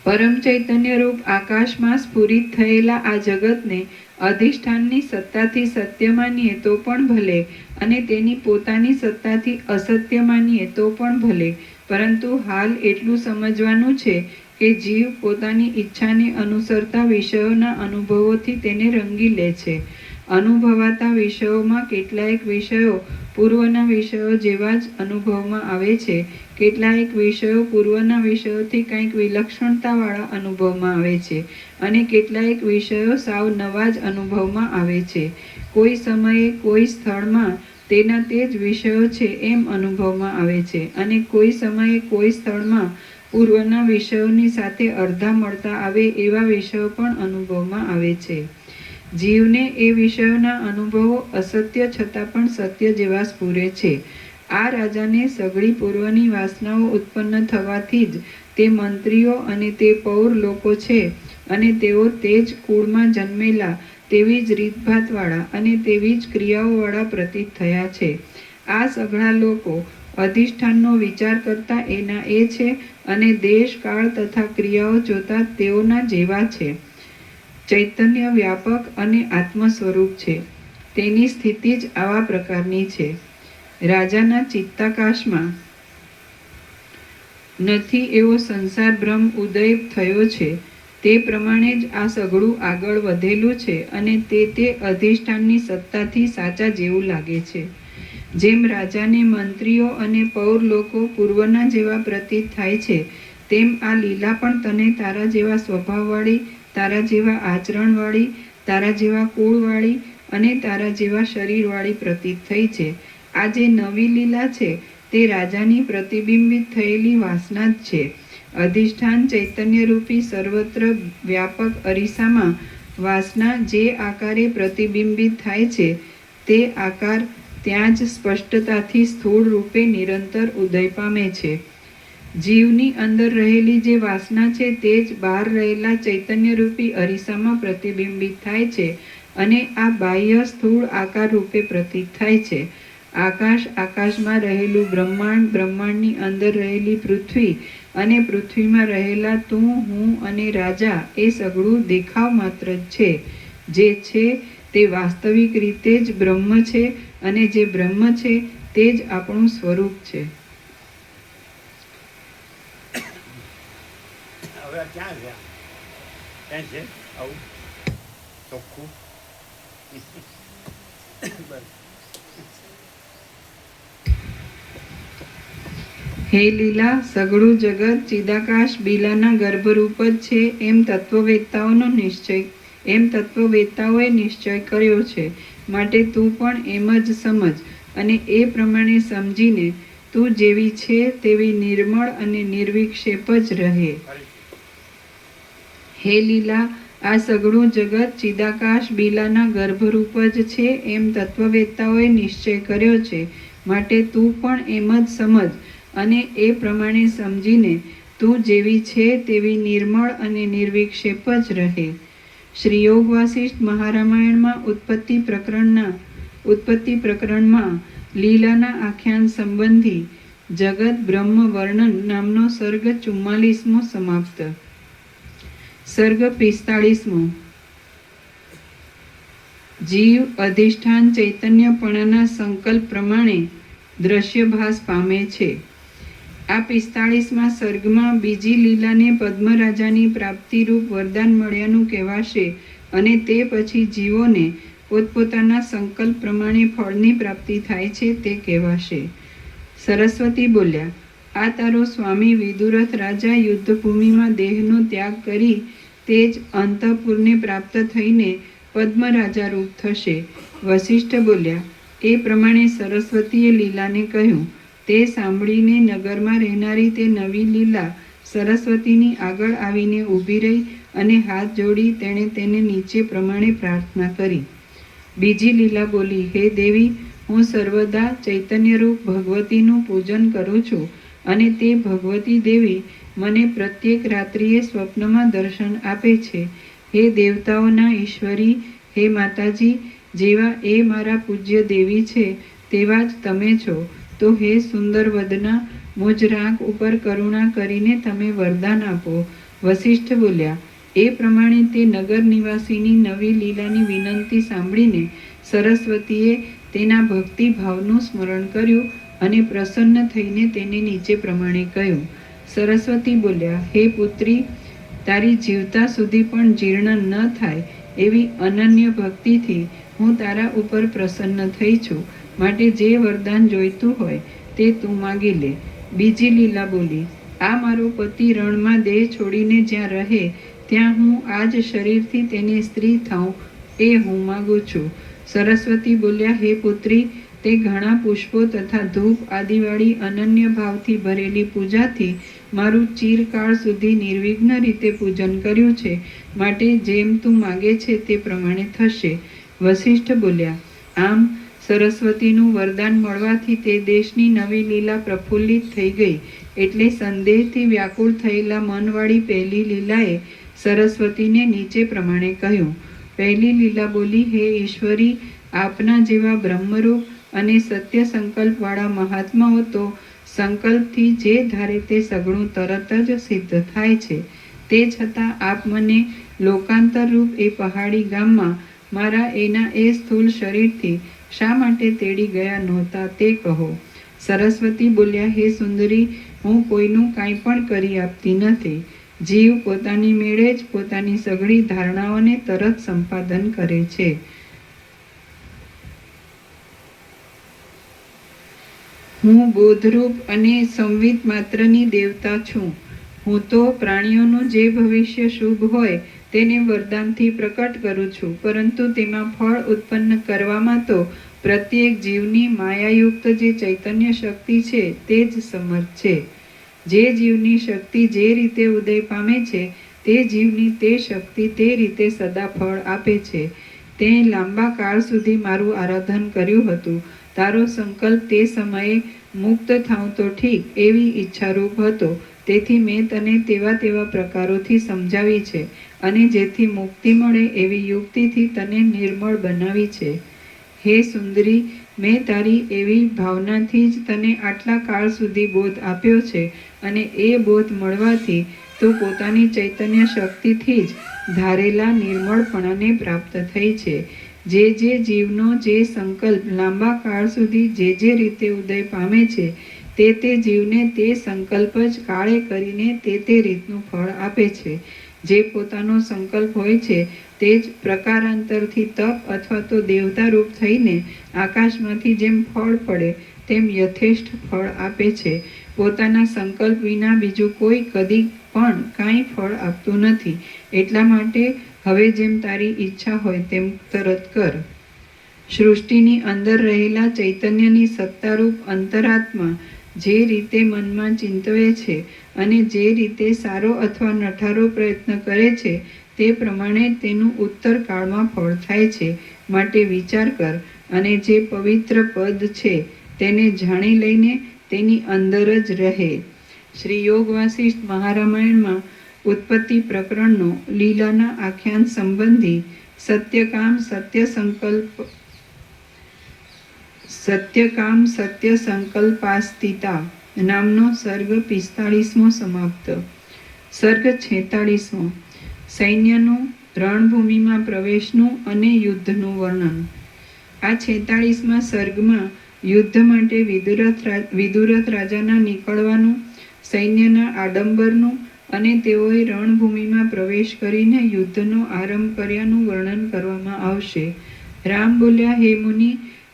પરમ ચૈતન્યરૂપ આકાશમાં સ્ફુરિત થયેલા આ જગતને અધિષ્ઠાનની સત્તાથી સત્ય માનીએ તો પણ ભલે અને તેની પોતાની સત્તાથી અસત્ય માનીએ તો પણ ભલે, પરંતુ હાલ એટલું સમજવાનું છે કે જીવ પોતાની ઈચ્છાને અનુસરતા વિષયોના અનુભવોથી તેને રંગી લે છે. અનુભવાતા વિષયોમાં કેટલાયક વિષયો પૂર્વના વિષયો જેવા જ અનુભવમાં આવે છે. કેટલાયક વિષયો પૂર્વના વિષયોથી કંઈક વિલક્ષણતાવાળા અનુભવમાં આવે છે અને કેટલાયક વિષયો સાવ નવા જ અનુભવમાં આવે છે. કોઈ સમયે કોઈ સ્થળમાં તેના તે જ વિષયો છે એમ અનુભવમાં આવે છે અને કોઈ સમયે કોઈ સ્થળમાં પૂર્વના વિષયોની સાથે અડધા મળતા આવે એવા વિષયો પણ અનુભવમાં આવે છે. જીવને એ વિષયોના અનુભવો અસત્ય છતાં પણ સત્ય જેવા સ્ફુરે છે. આ રાજાને સઘળી પૂર્વની વાસનાઓ ઉત્પન્ન થવાથી જ તે મંત્રીઓ અને તે પૌર લોકો છે અને તેઓ તે જ કુળમાં જન્મેલા, તેવી જ રીતભાતવાળા અને તેવી જ ક્રિયાઓવાળા પ્રતીત થયા છે. આ સઘળા લોકો અધિષ્ઠાનનો વિચાર કરતા એના એ છે અને દેશ, કાળ તથા ક્રિયાઓ જોતા તેઓના જેવા છે. ચૈતન્ય વ્યાપક અને આત્મ સ્વરૂપ છે. તેની સ્થિતિ જ આવા પ્રકારની છે. રાજાના ચિત્તાકાશમાં નથી એવો સંસાર ભ્રમ ઉદય થયો છે. તે પ્રમાણે જ આ સઘળું આગળ વધેલું છે અને તે અધિષ્ઠાનની સત્તાથી સાચા જેવું લાગે છે. જેમ રાજાને મંત્રીઓ અને પૌર લોકો પૂર્વના જેવા પ્રતીત થાય છે, તેમ આ લીલા પણ તને તારા જેવા સ્વભાવવાળી, તારા જેવા આચરણવાળી, તારા જેવા કુળવાળી અને તારા જેવા શરીરવાળી પ્રતીત થઈ છે. આ જે નવી લીલા છે તે રાજાની પ્રતિબિંબિત થયેલી વાસના જ છે. અધિષ્ઠાન ચૈતન્યરૂપી સર્વત્ર વ્યાપક અરીસામાં વાસના જે આકારે પ્રતિબિંબિત થાય છે, તે આકાર ત્યાં જ સ્પષ્ટતાથી સ્થૂળ રૂપે નિરંતર ઉદય પામે છે. જીવની અંદર રહેલી જે વાસના છે તે જ બહાર રહેલા ચૈતન્યરૂપી અરીસામાં પ્રતિબિંબિત થાય છે અને આ બાહ્ય સ્થૂળ આકાર રૂપે પ્રતીત થાય છે. આકાશ, આકાશમાં રહેલું બ્રહ્માંડ, બ્રહ્માંડની અંદર રહેલી પૃથ્વી અને પૃથ્વીમાં રહેલા તું, હું અને રાજા એ સઘળું દેખાવ માત્ર જ છે. જે છે તે વાસ્તવિક રીતે જ બ્રહ્મ છે અને જે બ્રહ્મ છે તે જ આપણું સ્વરૂપ છે. હવે આ ક્યાં છે? ક્યાં છે આવું ચોખ્ખું? બસ. હે લીલા, સઘળું જગત ચિદાકાશ બીલાના ગર્ભરૂપ જ છે એમ તત્વવેત્તાઓએ નિશ્ચય કર્યો છે. માટે તું પણ એમ જ સમજ અને એ પ્રમાણે સમજીને તું જેવી છે તેવી નિર્મળ અને નિર્વિક્ષેપ જ રહે. હે લીલા, આ સઘળું જગત ચિદાકાશ બીલાના ગર્ભરૂપ જ છે એમ તત્વવેત્તાઓએ નિશ્ચય કર્યો છે. માટે તું પણ એમ જ સમજ અને એ પ્રમાણે સમજીને તું જેવી છે તેવી નિર્મળ અને નિર્વિક્ષેપ જ રહે. શ્રી યોગ વાસિષ્ઠ મહારામાયણમાં ઉત્પત્તિ પ્રકરણમાં લીલાના આખ્યાન સંબંધી જગત બ્રહ્મ વર્ણન નામનો સર્ગ 44મો સમાપ્ત. સર્ગ 45મો. જીવ અધિષ્ઠાન ચૈતન્યપણાના સંકલ્પ પ્રમાણે દ્રશ્યભાસ પામે છે. આ 45મા સર્ગમાં બીજી લીલાને પદ્મરાજાની પ્રાપ્તિરૂપ વરદાન મળ્યાનું કહેવાશે અને તે પછી જીવોને પોતપોતાના સંકલ્પ પ્રમાણે ફળની પ્રાપ્તિ થાય છે તે કહેવાશે. સરસ્વતી બોલ્યા, આ તારો સ્વામી વિદુરથ રાજા યુદ્ધભૂમિમાં દેહનો ત્યાગ કરી તે જ અંતઃપુરને પ્રાપ્ત થઈને પદ્મરાજારૂપ થશે. વસિષ્ઠ બોલ્યા, એ પ્રમાણે સરસ્વતીએ લીલાને કહ્યું. તે સાંભળીને નગરમાં રહેનારી તે નવી લીલા સરસ્વતીની આગળ આવીને ઊભી રહી અને હાથ જોડી તેણે તેને નીચે પ્રમાણે પ્રાર્થના કરી. બીજી લીલા બોલી, હે દેવી, હું સર્વદા ચૈતન્યરૂપ ભગવતીનું પૂજન કરું છું અને તે ભગવતી દેવી મને પ્રત્યેક રાત્રિએ સ્વપ્નમાં દર્શન આપે છે. હે દેવતાઓના ઈશ્વરી, હે માતાજી, જેવા એ મારા પૂજ્ય દેવી છે તેવા જ તમે છો. તો હે સુંદર વદના, મુજ રાખ ઉપર કરુણા કરીને તમે વરદાન આપો. વસિષ્ઠ બોલ્યા, એ પ્રમાણે તે નગર નિવાસીની નવી લીલાની વિનંતી સાંભળીને સરસ્વતીએ તેના ભક્તિભાવનું સ્મરણ કર્યું અને પ્રસન્ન થઈને તેને નીચે પ્રમાણે કહ્યું. સરસ્વતી બોલ્યા, હે પુત્રી, તારી જીવતા સુધી પણ જીર્ણ ન થાય એવી અનન્ય ભક્તિથી હું તારા ઉપર પ્રસન્ન થઈ છું. માટે જે વરદાન જોઈતું હોય તે તું માગી લે. બીજી લીલા બોલી, આ મારો પતિ રણમાં દેહ છોડીને જ્યાં રહે ત્યાં હું આ જ શરીરથી તેની સ્ત્રી થાઉં એ હું માગું છું. સરસ્વતી બોલ્યા, હે પુત્રી, તે ઘણા પુષ્પો તથા ધૂપ આદિવાળી અનન્ય ભાવથી ભરેલી પૂજાથી મારું ચિરકાળ સુધી નિર્વિઘ્ન રીતે પૂજન કર્યું છે. માટે જેમ તું માગે છે તે પ્રમાણે થશે. વસિષ્ઠ બોલ્યા, આમ સરસ્વતીનું વરદાન મળવાથી તે દેશની નવી લીલા પ્રફુલ્લિત થઈ ગઈ. એટલે સંદેહથી વ્યાકુળ થયેલા મનવાળી પહેલી લીલાએ સરસ્વતીને નીચે પ્રમાણે કહ્યું. પહેલી લીલા બોલી, હે ઈશ્વરી, આપના જેવા બ્રહ્મરૂપ અને સત્ય સંકલ્પવાળા મહાત્માઓ તો સંકલ્પથી જે ધારે તે સઘળું તરત જ સિદ્ધ થાય છે. તે છતાં આપ મને લોકાંતરરૂપ એ પહાડી ગામમાં મારા એના એ સ્થૂળ શરીરથી શા માટે તેડી ગયા નહોતા તે કહો. સરસ્વતી બોલ્યા, હે સુંદરી, હું કોઈનું કાંઈ પણ કરી આપતી નથી. જીવ પોતાની મેળે જ પોતાની સઘળી ધારણાઓને તરત સંપાદન કરે છે. હું બોધરૂપ અને સંવિત માત્રની દેવતા છું. હું તો પ્રાણીઓનું જે ભવિષ્ય શુભ હોય તેને વરદાનથી પ્રકટ કરું છું, પરંતુ તેમાં ફળ ઉત્પન્ન કરવામાં તો પ્રત્યેક જીવની માયાયુક્ત જે ચૈતન્ય શક્તિ છે તે જ સમર્થ છે. જે જીવની શક્તિ જે રીતે ઉદય પામે છે તે જીવની તે શક્તિ તે રીતે સદા ફળ આપે છે. તે લાંબા કાળ સુધી મારું આરાધન કર્યું હતું. તારો સંકલ્પ તે સમયે મુક્ત થાઉં તો ઠીક એવી ઈચ્છારૂપ હતો. તેથી મેં તને તેવા તેવા પ્રકારોથી સમજાવી છે અને જેથી મુક્તિ મળે એવી યુક્તિથી તને નિર્મળ બનાવી છે. હે સુંદરી, મેં તારી એવી ભાવનાથી જ તને આટલા કાળ સુધી બોધ આપ્યો છે અને એ બોધ મળવાથી તું પોતાની ચૈતન્ય શક્તિથી જ ધારેલા નિર્મળપણાને પ્રાપ્ત થઈ છે. જે જીવનો જે સંકલ્પ લાંબા કાળ સુધી જે રીતે ઉદય પામે છે તે જીવને તે સંકલ્પ જ કાળે કરીને તે રીતનું ફળ આપે છે. જે પોતાનો સંકલ્પ હોય છે તે જ પ્રકારાંતરથી તપ અથવા તો દેવતા રૂપ થઈને આકાશમાંથી જેમ ફળ પડે તેમ યથેષ્ટ ફળ આપે છે. પોતાના સંકલ્પ વિના બીજું કોઈ કદી પણ કાંઈ ફળ આપતું નથી. એટલા માટે હવે જેમ તારી ઈચ્છા હોય તેમ તરત કર. સૃષ્ટિની અંદર રહેલા ચૈતન્યની સત્તારૂપ અંતરાત્મા જે રીતે મનમાં ચિંતવે છે અને જે રીતે સારો અથવા નઠારો પ્રયત્ન કરે છે તે પ્રમાણે તેનું ઉત્તર કાળમાં ફળ થાય છે. માટે વિચાર કર અને જે પવિત્ર પદ છે તેને જાણી લઈને તેની અંદર જ રહે. શ્રી યોગ વાસિષ્ઠ મહારામાયણમાં ઉત્પત્તિ પ્રકરણનો લીલાના આખ્યાન સંબંધી સત્યકામ સત્ય સંકલ્પાસ્તિતા નામનો સર્ગ 45મો સમાપ્ત. સર્ગ 46મો. સૈન્યનું રણભૂમિમાં પ્રવેશનું અને યુદ્ધનું વર્ણન. આ 46મા સર્ગમાં યુદ્ધ માટે વિદુરથ રાજાના નીકળવાનું, સૈન્યના આડંબરનું અને તેઓએ રણભૂમિમાં પ્રવેશ કરીને યુદ્ધનો આરંભ કર્યાનું વર્ણન કરવામાં આવશે. રામ બોલ્યા, હે મુનિ,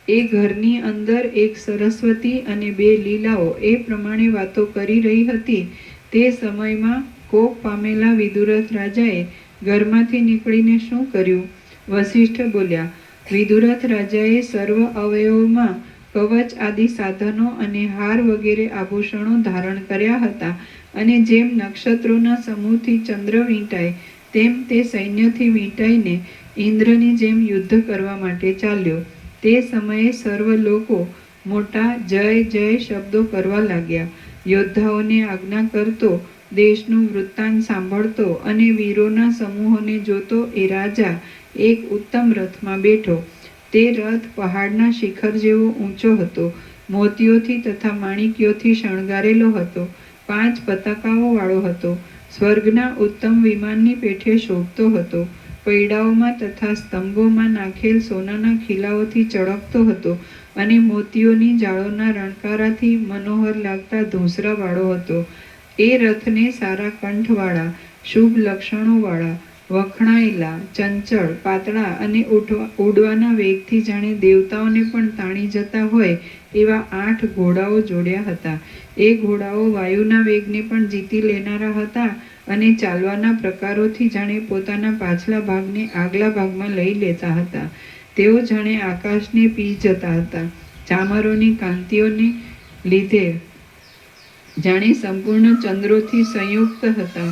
એ ઘરની અંદર એક સરસ્વતી અને 2 લીલાઓ એ પ્રમાણે વાતો કરી રહી હતી. તે સમયમાં કોપ પામેલા વિદુરથ રાજાએ ઘરમાંથી નીકળીને શું કર્યું? વસિષ્ઠ બોલ્યા, વિદુરથ રાજાએ સર્વ અવયવોમાં કવચ આદિ સાધનો અને હાર વગેરે આભૂષણો ધારણ કર્યા હતા અને જેમ નક્ષત્રોના સમૂહથી ચંદ્ર વીંટાય તેમ તે સૈન્યથી વીંટાઈને ઇન્દ્રની જેમ યુદ્ધ કરવા માટે ચાલ્યો. તે સમયે સર્વ લોકો મોટા જય જય શબ્દો કરવા લાગ્યા. યોદ્ધાઓને આજ્ઞા કરતો, દેશનું વૃત્તાંત સાંભળતો અને વીરોના સમૂહોને જોતો એ રાજા એક ઉત્તમ રથમાં બેઠો. તે રથ પહાડના શિખર જેવો ઊંચો હતો. મોતીઓથી તથા માણિક્યોથી શણગારેલો હતો. 5 પતાકાઓ વાળો હતો. સ્વર્ગના ઉત્તમ વિમાનની પેઠે શોભતો હતો. પૈડાઓમાં તથા સ્તંભોમાં નાખેલ સોનાના ખીલાઓથી ચળકતો હતો અને મોતીઓની જાળોના રણકારાથી મનોહર લાગતા ધોંસરા વાળો હતો. એ રથને સારા કંઠવાળા, શુભ લક્ષણોવાળા, વખણાયેલા, ચંચળ, પાતળા અને ઉડવાના વેગથી જાણે દેવતાઓને પણ તાણી જતા હોય એવા 8 ઘોડાઓ જોડ્યા હતા. એ ઘોડાઓ વાયુના વેગને પણ જીતી લેનારા હતા અને ચાલવાના પ્રકારોથી જાણે પોતાના પાછલા ભાગને આગલા ભાગમાં લઈ લેતા હતા. તેઓ જાણે આકાશને પી જતા હતા. ચામરોની કાંતિઓને લીધે જાણે સંપૂર્ણ ચંદ્રોથી સંયુક્ત હતા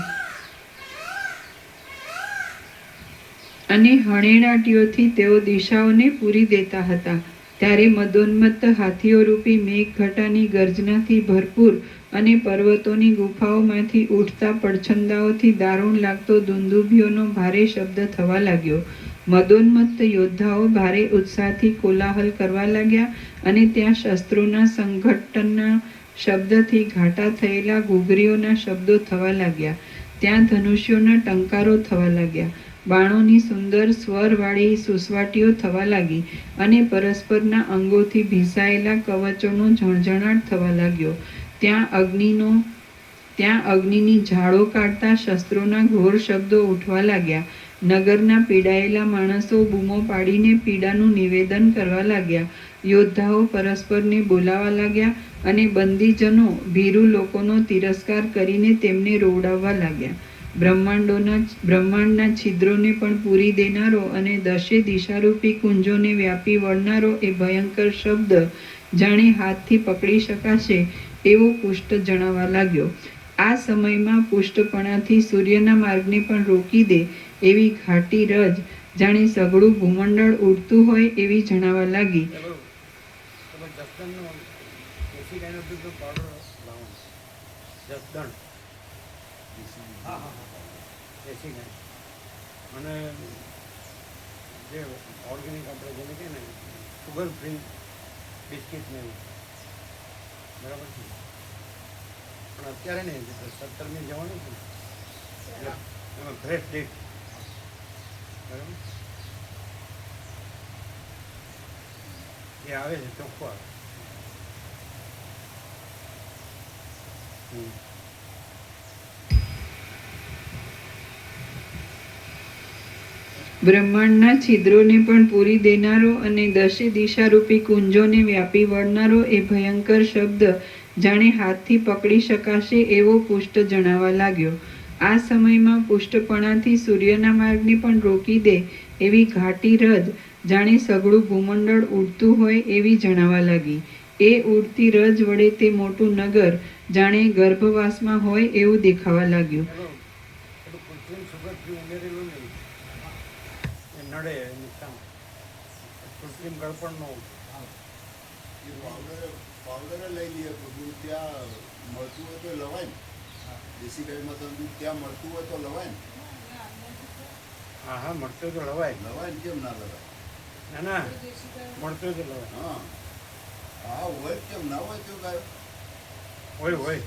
અને હણેણાટીઓથી તેઓ દિશાઓને પૂરી દેતા હતા. ત્યારે મદોન્મત્ત હાથીઓ રૂપી મેઘઘટાની ગર્જનાથી ભરપૂર અને પર્વતોની ગુફાઓમાંથી ઉઠતા પડછંદાઓથી દારૂણ લાગતો દુંદુભીઓનો ભારે શબ્દ થવા લાગ્યો. મદોન્મત્ત યોદ્ધાઓ ભારે ઉત્સાહથી કોલાહલ કરવા લાગ્યા અને ત્યાં શસ્ત્રોના સંઘટનના શબ્દથી ઘાટા થયેલા ઘૂઘરીઓના શબ્દો થવા લાગ્યા. ત્યાં ધનુષ્યોના ટંકારો થવા લાગ્યા. બાણોની સુંદર સ્વરવાળી સુસવાટીઓ થવા લાગી અને પરસ્પરના અંગોથી ભીસાયેલા કવચોનો ઝણઝણાટ થવા લાગ્યો. ત્યાં અગ્નિની ઝાડો કાઢતા શસ્ત્રોના ઘોર શબ્દો ઉઠવા લાગ્યા. નગરના પીડાયેલા માણસો બૂમો પાડીને પીડાનું નિવેદન કરવા લાગ્યા. યોદ્ધાઓ પરસ્પરને બોલાવા લાગ્યા અને બંદીજનો ભીરુ લોકોનો તિરસ્કાર કરીને તેમને રોવડાવવા લાગ્યા. બ્રહ્માંડના છિદ્રોને પણ પૂરી દેનારો અને દશે દિશારૂપી કુંજોને વ્યાપી વળનારો એ ભયંકર શબ્દ જાણે હાથથી પકડી શકાશે એવો પુષ્ટ જણાવા લાગ્યો. આ સમયમાં પુષ્ટપણાથી સૂર્યના માર્ગને પણ રોકી દે એવી ઘાટી રજ જાણે સઘળું ભૂમંડળ ઉડતું હોય એવી જણાવા લાગી. અને જે ઓર્ગેનિક આપણે જેને કહે ને સુગર ફ્રી બિસ્કિટ ને એવું બરાબર છે. પણ અત્યારે નહીં, 17મી જવાનું છે એટલે એમાં ફ્રેશ ડેટ બરાબર એ આવે છે, ચોખ્ખો આવે. બ્રહ્માંડના છિદ્રોને પણ પૂરી દેનારો અને દશે દિશારૂપી કુંજોને વ્યાપી વળનારો એ ભયંકર શબ્દ જાણે હાથથી પકડી શકાશે એવો પુષ્ટ જણાવા લાગ્યો. આ સમયમાં પુષ્ટપણાથી સૂર્યના માર્ગને પણ રોકી દે એવી ઘાટી રજ જાણે સઘળું ભૂમંડળ ઉડતું હોય એવી જણાવા લાગી. એ ઉડતી રજ વડે તે મોટું નગર જાણે ગર્ભવાસમાં હોય એવું દેખાવા લાગ્યું. નડે કૃત્રિમ ગળપણનો પાવડર લઈ લઈએ બધું ત્યાં મળતું હોય તો લવાય ને. દેશી ગાયમાં તો ત્યાં મળતું હોય તો લવાય ને. હા મળતું તો લવાય લવાય ને, કેમ ના લવાય? ના મળતું તો લવાય. હા હોય કેમ ના હોય તો ગાય હોય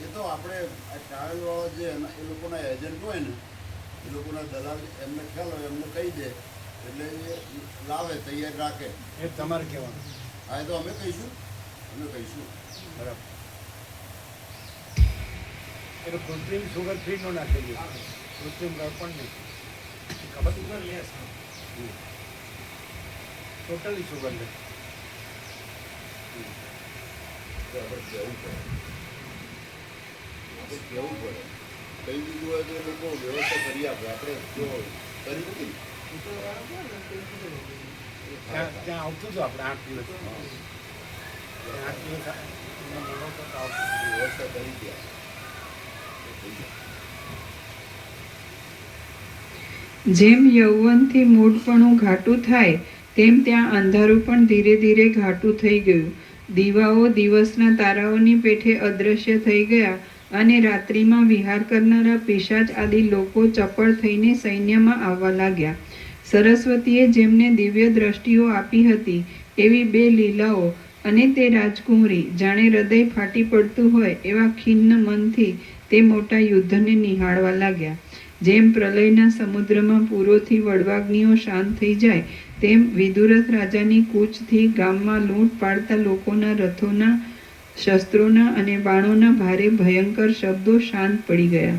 એ તો આપણે આ ટ્રાવેલ વાળા જે એ લોકોના એજન્ટ હોય ને, એ લોકોના દલાલ એમને ખ્યાલ હોય, એમને કહી દે એટલે એ લાવે, તૈયાર રાખે. એ તમારે કહેવાનું. હા, એ તો અમે કહીશું બરાબર. એટલે કૃત્રિમ સુગર ફ્રી નો નાખી દે, કૃત્રિમ ગળપણ નહીં. ખબર ટોટલી સુગર લે. કેવું પડે કઈ દીધું હોય તો એ લોકો વ્યવસ્થા કરી આપે. આપણે જો કરી નથી ત્યાં આવતું હતું આપણે 8 દિવસ. 8 દિવસ વ્યવસ્થા કરી ગયા. જેમ યૌવનથી મૂઢપણું ઘાટું થાય તેમ ત્યાં અંધારું પણ ધીરે ધીરે ઘાટું થઈ ગયું. દીવાઓ દિવસના તારાઓની પેઠે અદૃશ્ય થઈ ગયા અને રાત્રિમાં વિહાર કરનારા પિશાચ આદિ લોકો ચપળ થઈને સૈન્યમાં આવવા લાગ્યા. સરસ્વતીએ જેમને દિવ્ય દ્રષ્ટિઓ આપી હતી એવી 2 લીલાઓ અને તે રાજકુંવરી જાણે હૃદય ફાટી પડતું હોય એવા ખિન્ન મનથી તે મોટા યુદ્ધને નિહાળવા લાગ્યા. જેમ પ્રલયના સમુદ્રમાં પૂરોથી વડવાગ્નિઓ શાંત થઈ જાય તેમ વિદુરથ રાજાની કૂચથી ગામમાં લૂંટ પાડતા લોકોના રથોના, શસ્ત્રોના અને બાણોના ભારે ભયંકર શબ્દો શાંત પડી ગયા.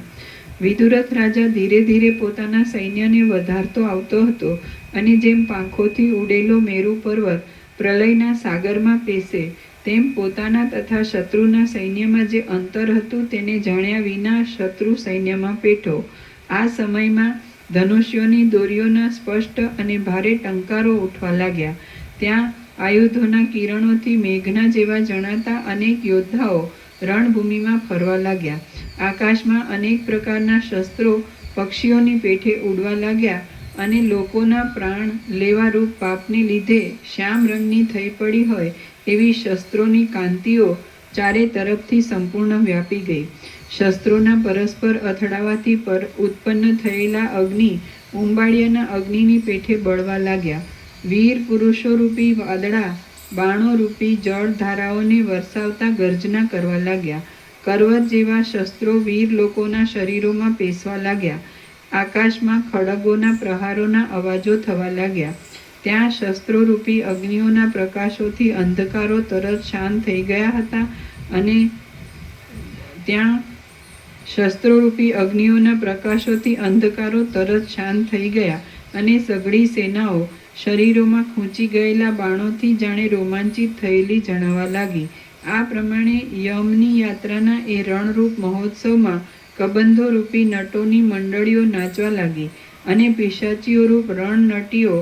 વિદુરથ રાજા ધીરે ધીરે પોતાના સૈન્યને વધારતો આવતો હતો અને જેમ પાંખોથી ઉડેલો મેરુ પર્વત પ્રલયના સાગરમાં પેસે તેમ પોતાના તથા શત્રુના સૈન્યમાં જે અંતર હતું તેને જાણ્યા વિના શત્રુ સૈન્યમાં પેઠો. આ સમયમાં ધનુષ્યોની દોરીઓના સ્પષ્ટ અને ભારે ટંકારો ઉઠવા લાગ્યા. ત્યાં આયુધોના કિરણોથી મેઘના જેવા જણાતા અનેક યોદ્ધાઓ રણભૂમિમાં ફરવા લાગ્યા. આકાશમાં અનેક પ્રકારના શસ્ત્રો પક્ષીઓની પેઠે ઉડવા લાગ્યા અને લોકોના પ્રાણ લેવારૂપ પાપને લીધે શ્યામ રંગની થઈ પડી હોય એવી શસ્ત્રોની કાંતિઓ ચારે તરફથી સંપૂર્ણ વ્યાપી ગઈ. શસ્ત્રોના પરસ્પર અથડાવાથી ઉત્પન્ન થયેલા અગ્નિ ઉંબાડિયાના અગ્નિની પેઠે બળવા લાગ્યા. વીર પુરુષો રૂપી વાદળા બાણો રૂપી જળ ધારાઓને વરસાવતા ગર્જના કરવા લાગ્યા. કરવત જેવા શસ્ત્રો વીર લોકોના શરીરોમાં પેસવા લાગ્યા. આકાશમાં ખડગોના પ્રહારોના અવાજો થવા લાગ્યા. ત્યાં શસ્ત્રોરૂપી અગ્નિઓના પ્રકાશોથી અંધકારો તરત શાંત થઈ ગયા હતા અને ત્યાં શસ્ત્રોરૂપી અગ્નિઓના પ્રકાશોથી અંધકારો તરત શાંત થઈ ગયા અને સઘળી સેનાઓ શરીરોમાં ખૂંચી ગયેલા બાણોથી જાણે રોમાંચિત થયેલી જણાવા લાગી. આ પ્રમાણે યમની યાત્રાના એ રણરૂપ મહોત્સવમાં કબંધોરૂપી નટોની મંડળીઓ નાચવા લાગી અને પિશાચીઓરૂપ રણનટીઓ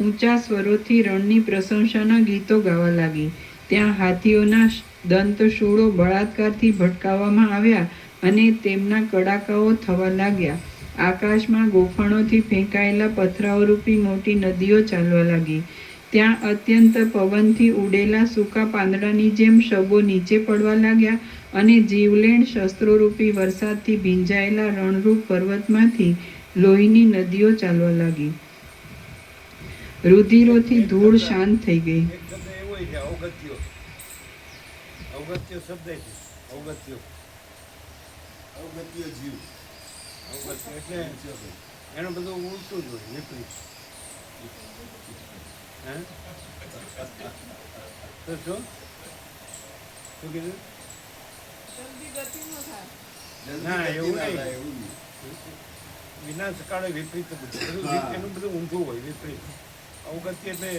ઊંચા સ્વરોથી રણની પ્રશંસાના ગીતો ગાવા લાગી. ત્યાં હાથીઓના દંતશૂળો બળાત્કારથી ભટકાવવામાં આવ્યા અને તેમના કડાકાઓ થવા લાગ્યા. આકાશમાં ગોફણોથી ફેંકાયેલા પથરાઓરૂપી મોટી નદીઓ ચાલવા લાગી. ત્યાં અત્યંત પવનથી ઉડેલા સૂકા પાંદડાની જેમ શબો નીચે પડવા લાગ્યા અને જીવલેણ શસ્ત્રોરૂપી વરસાદથી ભીંજાયેલા રણરૂપ પર્વતમાંથી લોહીની નદીઓ ચાલવા લાગી. રુધિરોથી ધૂળ શાંત થઈ ગઈ. એક શબ્દ એવો છે અવગત્યો. અવગત્યો શબ્દ છે અવગત્યો. અવગત્ય જીવ. અવગત્યો એટલે એનું બધું ઉલટું જ હોય, વિપરીત. હે તો શું કીધું? ના, એવું નહીં. વિનાશ કાળે વિપરીત બધું એનું બધું ઊંધું હોય, વિપરીત. અવગત્ય એટલે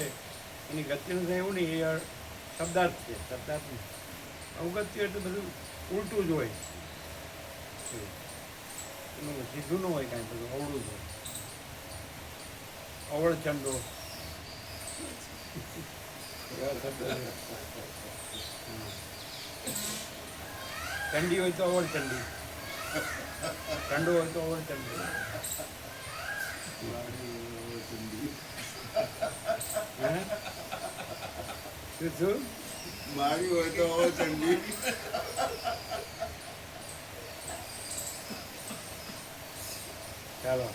એની ગતિનું થાય એવું નહીં, એ શબ્દાર્થ છે, શબ્દાર્થ નહીં. અવગત્ય એટલે બધું ઉલટું જ હોય, એનું સીધું ન હોય કાંઈ, બધું અવળું જ હોય. અવળચંડો ચંડી હોય તો અવળચંડી, ચંડો હોય તો અવળચંડી. શું મારી હોય તો અવચંડી. ચાલો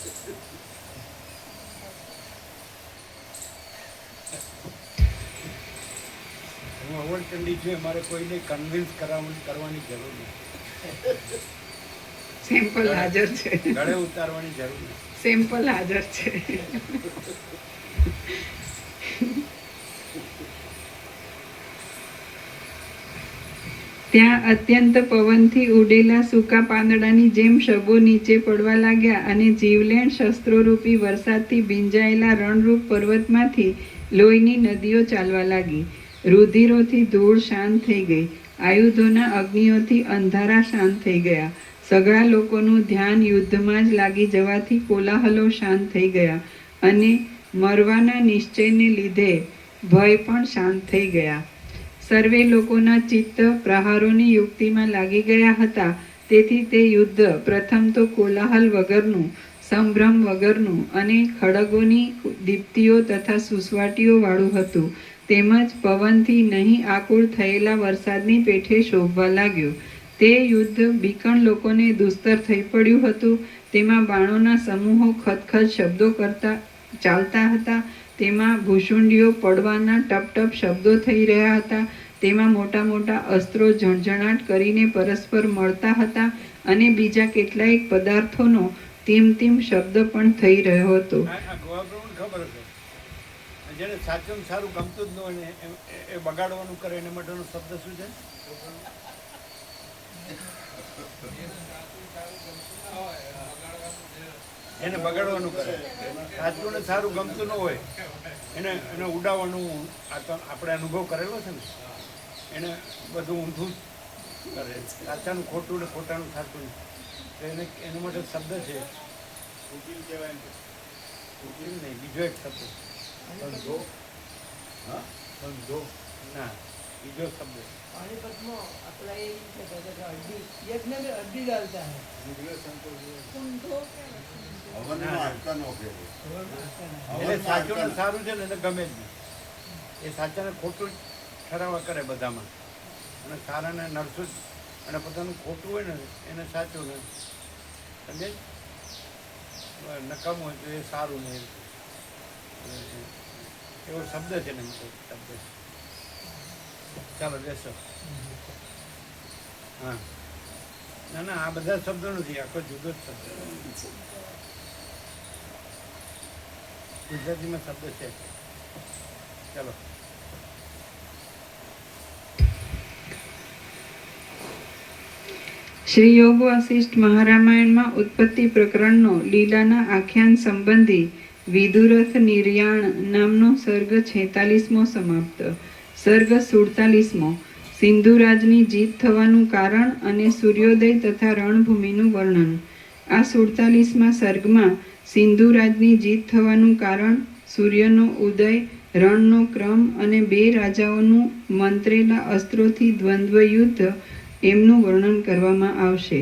હું અવળચંડી છું, મારે કોઈને કન્વિન્સ કરવાની જરૂર નથી. સેમ્પલ હાજર છે, ગળે ઉતારવાની જરૂર નથી. સેમ્પલ હાજર છે. ત્યાં અત્યંત પવનથી ઉડેલા સૂકા પાંદડાની જેમ શબો નીચે પડવા લાગ્યા અને જીવલેણ શસ્ત્રોરૂપી વરસાદથી ભીંજાયેલા રણરૂપ પર્વતમાંથી લોહીની નદીઓ ચાલવા લાગી. રુધિરોથી ધૂળ શાંત થઈ ગઈ. આયુધોના અગ્નિઓથી અંધારા શાંત થઈ ગયા. સઘળા લોકોનું ધ્યાન યુદ્ધમાં જ લાગી જવાથી કોલાહલો શાંત થઈ ગયા અને મરવાના નિશ્ચયને લીધે ભય પણ શાંત થઈ ગયા. સર્વે લોકોના ચિત્ત પ્રહારોની યુક્તિમાં લાગી ગયા હતા. તેથી તે યુદ્ધ પ્રથમ તો કોલાહલ વગરનું, સંભ્રમ વગરનું અને ખડગોની દીપ્તિઓ તથા સુસવાટીઓ વાળું હતું. તેમજ પવનથી નહીં આકુળ થયેલા વરસાદની પેઠે શોભવા લાગ્યું. તે યુદ્ધ બીકણ લોકોને દુસ્તર થઈ પડ્યું હતું. તેમાં બાણોના સમૂહો ખતખત શબ્દો કરતા ચાલતા હતા. તેમાં ભૂષુંડીઓ પડવાના ટપ શબ્દો થઈ રહ્યા હતા. તેમાં મોટા મોટા અસ્ત્રો ઝણઝણાટ કરીને પરસ્પર મળતા હતા અને બીજા કેટલાયક પદાર્થોનો તીમ શબ્દ પણ થઈ રહ્યો હતો. ખબર હશે, જેને સાચું સારું ગમતું જ ન હોય ને એ બગાડવાનું કરે, એના માટેનો શબ્દ શું છે? એને બગાડવાનું કરે. સાચું ને સારું ગમતું ન હોય એને ઉડાવવાનું. આપણે અનુભવ કરેલો છે ને, એને બધું ઊંધું કરે. સાચાનું ખોટું ને ખોટાનું સાચું. તો એના માટે શબ્દ છે કુટિલ કહેવાય. કુટિલ નહીં, બીજો એક શબ્દ સંધો. હા, સંધો ના, બીજો શબ્દ એટલે સાચું ને સારું છે ને એને ગમે જ નહીં. એ સાચાને ખોટું ઠરાવા કરે બધામાં, અને સારાને નરસું અને પોતાનું ખોટું હોય ને એને સાચું ને સમજે. નકામું હોય તો એ સારું ને એવો શબ્દ છે ને શબ્દ. ચાલો બેસો. હા, ના આ બધા શબ્દો નથી, આખો જુદો જ શબ્દ. ગુજરાતીમાં શબ્દ છે. ચાલો શ્રી યોગ વાસિષ્ઠ મહારામાયણમાં ઉત્પત્તિ પ્રકરણનો લીલાના આખ્યાન સંબંધી વિદુરથ નિર્યાણ નામનો સર્ગ 46મો સમાપ્ત. સર્ગ 47મો સિંધુરાજની જીત થવાનું કારણ અને સૂર્યોદય તથા રણભૂમિનું વર્ણન. આ 47મા સર્ગમાં સિંધુરાજની જીત થવાનું કારણ, સૂર્યનો ઉદય, રણનો ક્રમ અને બે રાજાઓનું મંત્રેલા અસ્ત્રોથી દ્વંદ્વ યુદ્ધ એમનું વર્ણન કરવામાં આવશે.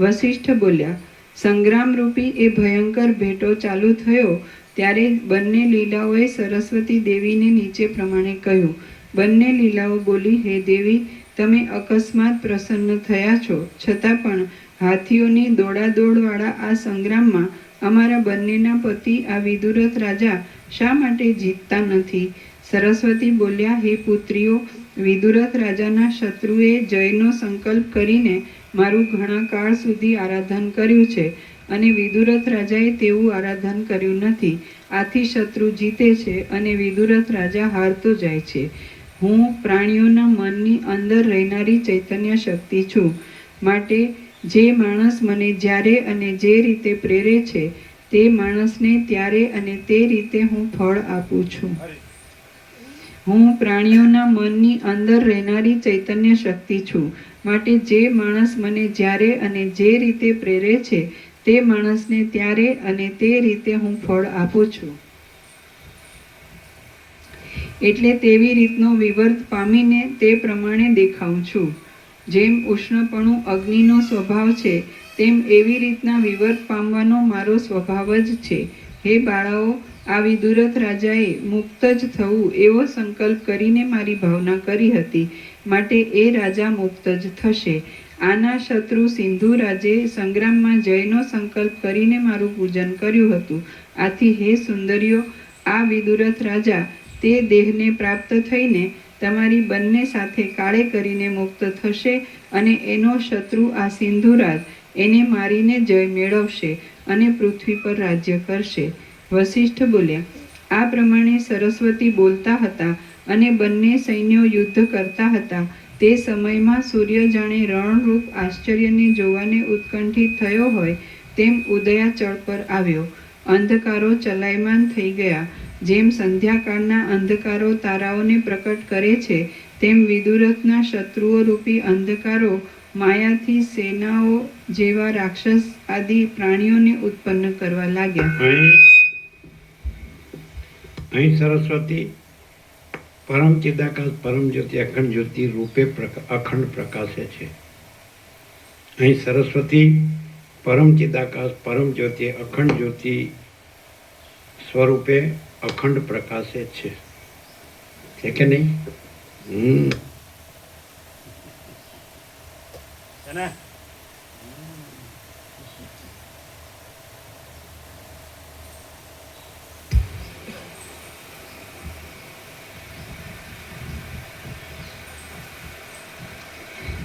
વસિષ્ઠ બોલ્યા, સંગ્રામરૂપી એ ભયંકર ભેટો ચાલુ થયો ત્યારે બંને લીલાઓએ સરસ્વતી દેવીને નીચે પ્રમાણે કહ્યું. બંને લીલાઓ બોલી, હે દેવી, તમે અકસ્માત પ્રસન્ન થયા છો, છતાં પણ હાથીઓની દોડાદોડવાળા આ સંગ્રામમાં અમારા બંનેના પતિ આ વિદુરથ રાજા શા માટે જીતતા નથી? સરસ્વતી બોલ્યા, હે પુત્રીઓ, વિદુરથ રાજાના શત્રુએ જયનો સંકલ્પ કરીને મારું ઘણા કાળ સુધી આરાધન કર્યું છે અને વિદુરથ રાજાએ તેવું આરાધન કર્યું નથી. આથી શત્રુ જીતે છે અને વિદુરથ રાજા હારતો જાય છે. હું પ્રાણીઓના મનની અંદર રહેનારી ચૈતન્ય શક્તિ છું. માટે જે માણસ મને જ્યારે અને જે રીતે પ્રેરે છે તે માણસને ત્યારે અને તે રીતે હું ફળ આપું છું. હું પ્રાણીઓના મનની અંદર રહેનારી ચૈતન્ય શક્તિ છું. માટે જે માણસ મને જ્યારે અને જે રીતે પ્રેરે છે તે માણસને ત્યારે અને તે રીતે હું ફળ આપું છું. એટલે તેવી રીતનો વિવર્ત પામીને તે પ્રમાણે દેખાઉં છું. જેમ ઉષ્ણપણું અગ્નિનો સ્વભાવ છે તેમ એવી રીતના વિવર્ત પામવાનો મારો સ્વભાવ જ છે. હે બાળાઓ, આ વિદુરથ રાજાએ મુક્ત જ થવું એવો સંકલ્પ કરીને મારી ભાવના કરી હતી. માટે એ રાજા મુક્ત જ થશે. આના શત્રુ સિંધુ રાજે સંગ્રામમાં જયનો સંકલ્પ કરીને મારું પૂજન કર્યું હતું. આથી હે સુંદરીઓ, આ વિદુરથ રાજા તે દેહને પ્રાપ્ત થઈને તમારી બંને સાથે કાળે કરીને મુક્ત થશે અને એનો શત્રુ આ સિંધુરાજ એને મારીને જય મેળવશે અને પૃથ્વી પર રાજ્ય કરશે. વસિષ્ઠ બોલ્યા, આ પ્રમાણે સરસ્વતી બોલતા હતા અને બંને સૈન્યો યુદ્ધ કરતા હતા. તે સમયમાં સૂર્ય જાણે રણરૂપ આશ્ચર્યને જોવાને ઉત્કંઠિત થયો હોય તેમ ઉદયાચળ પર આવ્યો. અંધકારો ચલાયમાન થઈ ગયા. જેમ સંધ્યાકાળના અંધકારો તારાઓને પ્રકટ કરે છે તેમ વિદુરથના શત્રુઓ રૂપી અંધકારો માયાથી સેનાઓ જેવા રાક્ષસ આદિ પ્રાણીઓને ઉત્પન્ન કરવા લાગ્યા. અહીં સરસ્વતી પરમ ચિદાકાશ પરમ જ્યોતિ અખંડ જ્યોતિ રૂપે અખંડ પ્રકાશે છે. અહીં સરસ્વતી પરમ ચિદાકાશ પરમ જ્યોતિ અખંડ જ્યોતિ સ્વરૂપે અખંડ પ્રકાશે છે કે નહીં?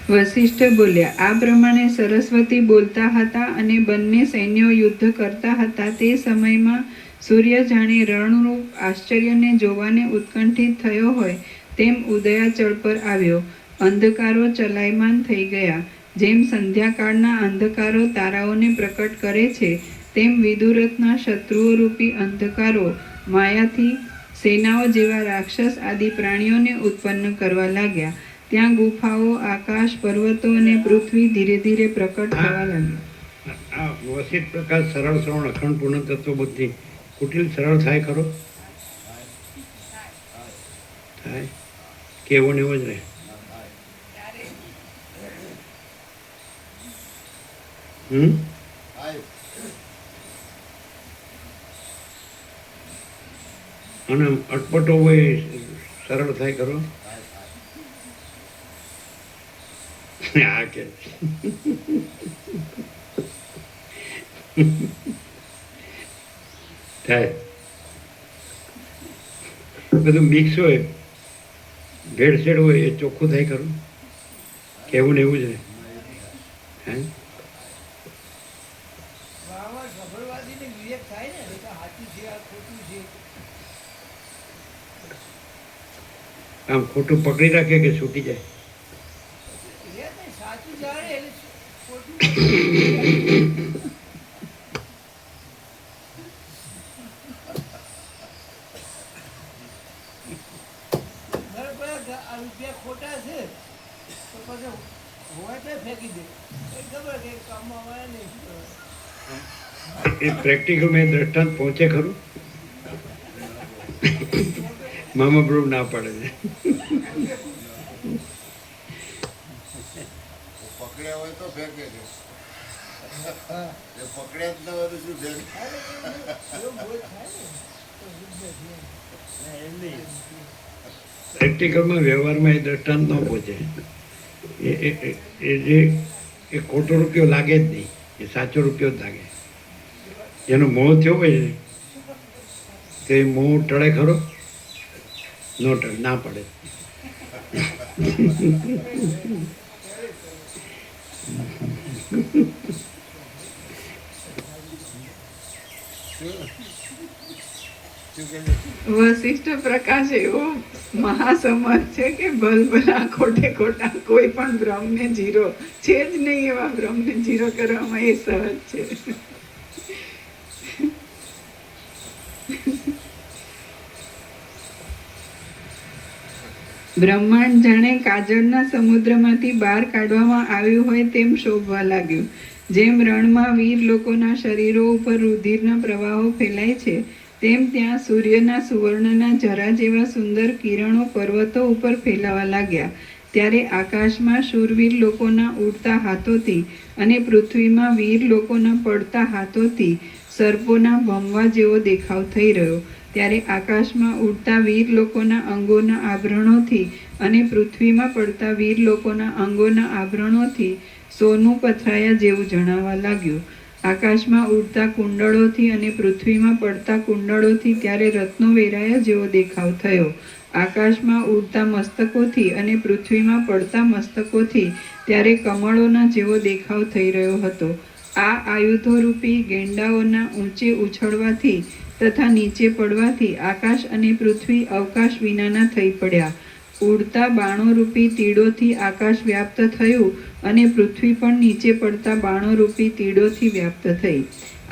વસિષ્ઠ બોલ્યા, આ પ્રમાણે સરસ્વતી બોલતા હતા અને બંને સૈન્યો યુદ્ધ કરતા હતા. તે સમયમાં સૂર્ય જાણે રણરૂપ આશ્ચર્યને જોવાને ઉત્કંઠિત થયો હોય તેમ ઉદયાચળ પર આવ્યો. અંધકારો ચલાયમાન થઈ ગયા. જેમ સંધ્યાકાળના અંધકારો તારાઓને પ્રકટ કરે છે તેમ વિદુરથના શત્રુઓ રૂપી અંધકારો માયાથી સેનાઓ જેવા રાક્ષસ આદિ પ્રાણીઓને ઉત્પન્ન કરવા લાગ્યા. ત્યાં ગુફાઓ, આકાશ, પર્વતો અને પૃથ્વી ધીરે ધીરે પ્રકટ થવા લાગ્યા. આ વસિત પ્રકાશ સરળ શ્રવણ અખંડ પૂર્ણ તત્વ બુદ્ધિ કુટિલ સરળ થાય ખરો? થાય કેવો ને એવો જ રહે. અને અટપટો હોય સરળ થાય ખરો? આ કે થાય બધું મિક્સ હોય, ભેળસેળ હોય એ ચોખ્ખું થાય ખરું? કેવું ને એવું જ રહે. હે આમ ખોટું પકડી રાખે કે છૂટી જાય? ખોટા છે તો પછી હોય તો ફેંકી દે ખબર કે કામમાં આવે નહીં. એ પ્રેક્ટિકલમાં એ દ્રષ્ટાંત પહોંચે ખરું? મામા પ્રભુ ના પાડે છે. પકડ્યા હોય તો ફેંકે છે, એ પકડ્યા જ ન હોય તો શું ફેંકે? એમ નહીં, પ્રેક્ટિકલમાં વ્યવહારમાં એ દ્રષ્ટાંત ન પહોંચે. એ ખોટો રૂપિયો લાગે જ નહીં, એ સાચો રૂપિયો જ લાગે. જેનો મોહ થયો હોય ને તો એ મોહ ટળે ખરો? ન ટળે, ના પડે. વશિષ્ઠ પ્રકાશ એવો મહાસમર્થ છે કે ભલભલા ખોટે ખોટા કોઈ પણ બ્રહ્મને જીરો છે જ નહીં, એવા બ્રહ્મને જીરો કરવામાં એ સહજ છે. બ્રહ્માંડ જાણે કાજળના સમુદ્રમાંથી બહાર કાઢવામાં આવ્યું હોય તેમ શોભવા લાગ્યું. જેમ રણમાં વીર લોકોના શરીરો ઉપર રુધિરના પ્રવાહો ફેલાય છે, તેમ ત્યાં સૂર્યના સુવર્ણના જરા જેવા સુંદર કિરણો પર્વતો ઉપર ફેલાવા લાગ્યા. ત્યારે આકાશમાં શૂરવીર લોકોના ઉડતા હાથોથી અને પૃથ્વીમાં વીર લોકોના પડતા હાથોથી સર્પોના ભમવા જેવો દેખાવ થઈ રહ્યો. ત્યારે આકાશમાં ઉડતા વીર લોકોના અંગોના આભરણોથી અને પૃથ્વીમાં પડતા વીર લોકોના અંગોના આભરણોથી સોનું પથરાયા જેવું જણાવા લાગ્યું. આકાશમાં ઉડતા કુંડળોથી અને પૃથ્વીમાં પડતા કુંડળોથી ત્યારે રત્નો વેરાયા જેવો દેખાવ થયો. આકાશમાં ઉડતા મસ્તકોથી અને પૃથ્વીમાં પડતા મસ્તકોથી ત્યારે કમળોના જેવો દેખાવ થઈ રહ્યો હતો. આ આયુધોરૂપી ગેંડાઓના ઊંચે ઉછળવાથી તથા નીચે પડવાથી આકાશ અને પૃથ્વી અવકાશ વિનાના થઈ પડ્યા. ઉડતા બાણોરૂપી તીડોથી આકાશ વ્યાપ્ત થયું અને પૃથ્વી પણ નીચે પડતા બાણોરૂપી તીડોથી વ્યાપ્ત થઈ.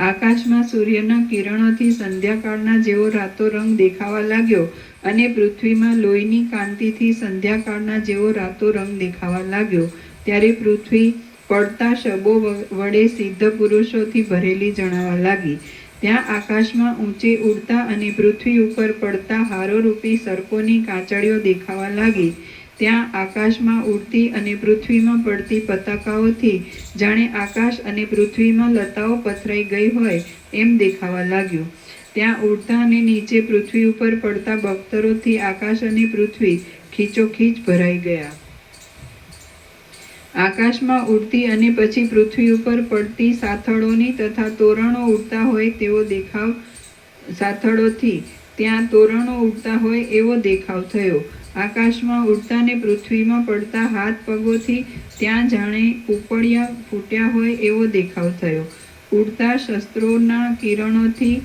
આકાશમાં સૂર્યના કિરણોથી સંધ્યાકાળના જેવો રાતો રંગ દેખાવા લાગ્યો અને પૃથ્વીમાં લોહીની કાંતિથી સંધ્યાકાળના જેવો રાતો રંગ દેખાવા લાગ્યો. ત્યારે પૃથ્વી પડતા શબો વડે સિદ્ધ પુરુષોથી ભરેલી જણાવા લાગી. ત્યાં આકાશમાં ઊંચે ઉડતા અને પૃથ્વી ઉપર પડતા હારોરૂપી સર્પોની કાંચળીઓ દેખાવા લાગી. ત્યાં આકાશમાં ઉડતી અને પૃથ્વીમાં પડતી પતાકાઓથી જાણે આકાશ અને પૃથ્વીમાં લતાઓ પથરાઈ ગઈ હોય એમ દેખાવા લાગ્યું. ત્યાં ઉડતા અને નીચે પૃથ્વી ઉપર પડતા બખ્તરોથી આકાશ અને પૃથ્વી ખીચોખીચ ભરાઈ ગયા. આકાશમાં ઉડતી અને પછી પૃથ્વી ઉપર પડતી સાથળોની તથા તોરણો ઉડતા હોય તેવો દેખાવ સાથળોથી ત્યાં તોરણો ઉડતા હોય એવો દેખાવ થયો. આકાશમાં ઉડતા ને પૃથ્વીમાં પડતા હાથ પગોથી ત્યાં જાણે ઉપડિયા ફૂટ્યા હોય એવો દેખાવ થયો. ઉડતા શસ્ત્રોના કિરણોથી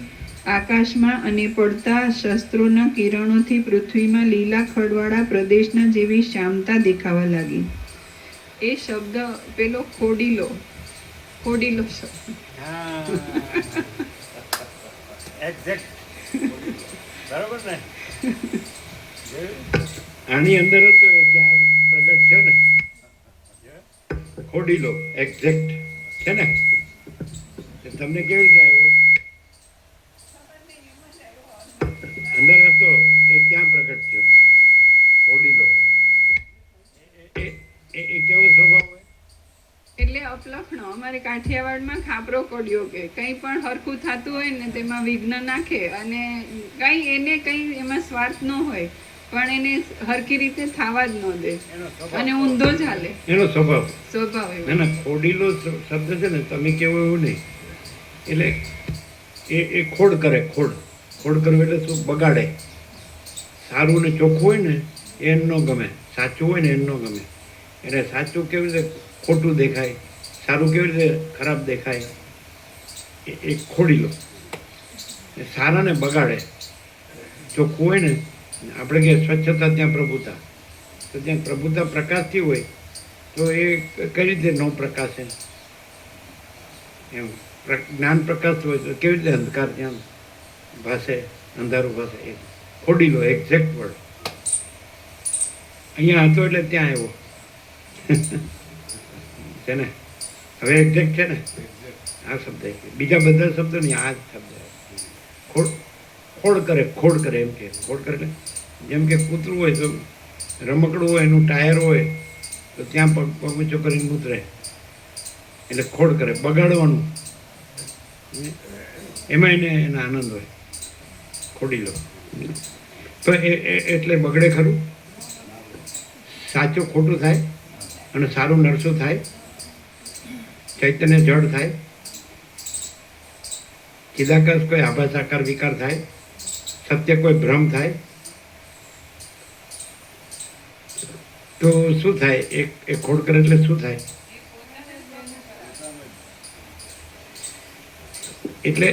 આકાશમાં અને પડતા શસ્ત્રોના કિરણોથી પૃથ્વીમાં લીલા ખડવાળા પ્રદેશના જેવી શ્યામતા દેખાવા લાગી. એ શબ્દ પેલો ખોડીલો શબ્દ. એક્ઝેક્ટ બરાબર ને? આની અંદર હતો એ ત્યાં પ્રગટ થયો ને, ખોડીલો એક્ઝેક્ટ છે ને? તમને કેવી રીતે આવ્યો? અંદર હતો એ ત્યાં પ્રગટ થયો ખોડીલો. એ કેવો સ્વભાવ હોય? એટલે અપલખણો. અમારે કાઠિયાવાડમાં ખાપરો કોડ્યો કે કંઈ પણ હરખું થતું હોય ને તેમાં વિઘ્ન નાખે અને કંઈ એમાં સ્વાર્થ ન હોય પણ એને હરખી રીતે થવા જ ન દે અને ઊંધો ચાલે. એનો સ્વભાવ એવો. ના ખોડીલો શબ્દ છે ને, તમે કેવો એવું નહીં. એટલે એ ખોડ કરે. ખોડ કરવું એટલે શું? બગાડે. સારું ને ચોખ્ખું હોય ને એ ન ગમે, સાચું હોય ને એ ન ગમે. એટલે સાચું કેવી રીતે ખોટું દેખાય, સારું કેવી રીતે ખરાબ દેખાય, એ ખોડી લો. સારાને બગાડે. ચોખ્ખું હોય ને, આપણે કે સ્વચ્છતા ત્યાં પ્રભુતા, તો ત્યાં પ્રભુતા પ્રકાશથી હોય તો એ કઈ રીતે ન પ્રકાશે? એમ જ્ઞાન પ્રકાશ હોય તો કેવી રીતે અંધકાર ત્યાં ભાષે, અંધારું ભાષે? એ ખોડી લો, એક્ઝેક્ટ વર્ડ. અહીંયા હતો એટલે ત્યાં આવ્યો છે ને. હવે એક્ઝેક્ટ છે ને આ શબ્દ, બીજા બધા શબ્દો નહીં, આ જ શબ્દ. ખોડ કરે, ખોડ કરે એમ કે. ખોડ કરે એટલે જેમ કે કૂતરું હોય તો રમકડું હોય, એનું ટાયર હોય તો ત્યાં પગ ઊંચો કરીને ઉતરે, એટલે ખોડ કરે, બગાડવાનું. એમાં એનો આનંદ હોય. ખોડી લો તો એટલે બગડે ખરું? સાચું ખોટું થાય અને સારું નરસું થાય, ચૈતન્ય જળ થાય, ચિદાકાશ કોઈ આભાસ આકાર વિકાર થાય, સત્ય કોઈ ભ્રમ થાય, તો શું થાય? એક ખોડ કરે એટલે શું થાય? એટલે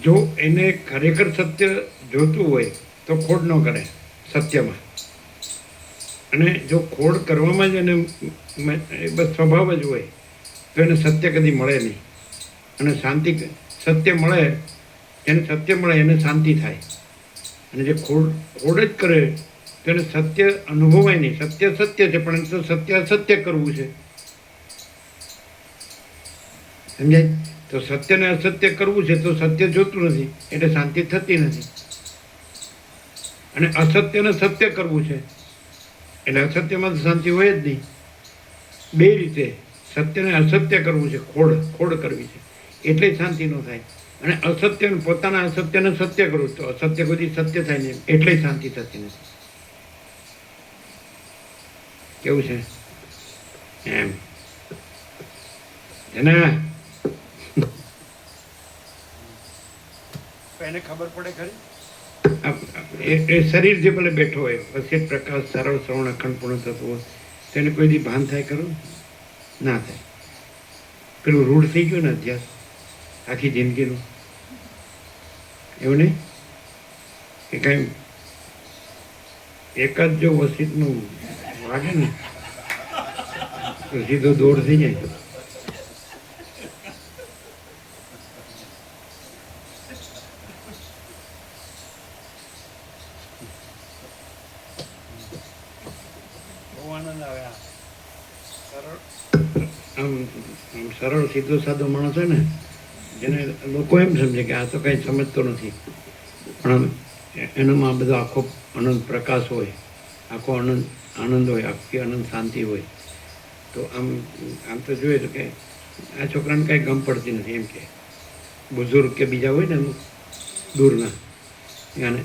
જો એને ખરેખર સત્ય જોતું હોય તો ખોડ ન કરે સત્યમાં, અને જો ખોડ કરવામાં જ એને બસ સ્વભાવ જ હોય તો એને સત્ય કદી મળે નહીં. અને શાંતિ, સત્ય મળે, એને સત્ય મળે એને શાંતિ થાય. અને જે ખોડ જ કરે તો એને સત્ય અનુભવાય નહીં. સત્ય સત્ય છે પણ તો સત્ય અસત્ય કરવું છે, સમજાય? તો સત્યને અસત્ય કરવું છે તો સત્ય જોતું નથી એટલે શાંતિ થતી નથી. અને અસત્યને સત્ય કરવું છે એટલે અસત્યમાં તો શાંતિ હોય જ નહીં. બે રીતે સત્યને અસત્ય કરવું છે, ખોડ કરવી છે એટલે શાંતિ ન થાય. અને અસત્યને, પોતાના અસત્યને સત્ય કરવું તો અસત્ય કોઈ સત્ય થાય નહીં એટલે શાંતિ થતી નથી. કેવું છે એમ એને એને ખબર પડે ખરી? એ શરીર જે ભલે બેઠો હોય, વસિત પ્રકાશ સરળ શ્રવણ અખંડ પૂર્ણ થતું હોય તેને કોઈ દી ભાન થાય ખરું? ના થાય. પેલું રૂઢ થઈ ગયું ને અધ્યાસ આખી જિંદગીનું, એવું નહીં કે કાંઈ એક જ જો વસિતનું વાગે ને તો સીધો દોડ થઈ જાય. સરળ સીધો સાદો માણસ હોય ને, જેને લોકો એમ સમજે કે આ તો કંઈ સમજતો નથી, પણ એનામાં બધો આખો અનંત પ્રકાશ હોય, આખો આનંદ હોય, આખી અનંત શાંતિ હોય. તો આમ તો જોઈએ તો કે આ છોકરાને કાંઈ ગમ પડતી નથી. એમ કે બુઝુર્ગ કે બીજા હોય ને અમુક દૂરના અને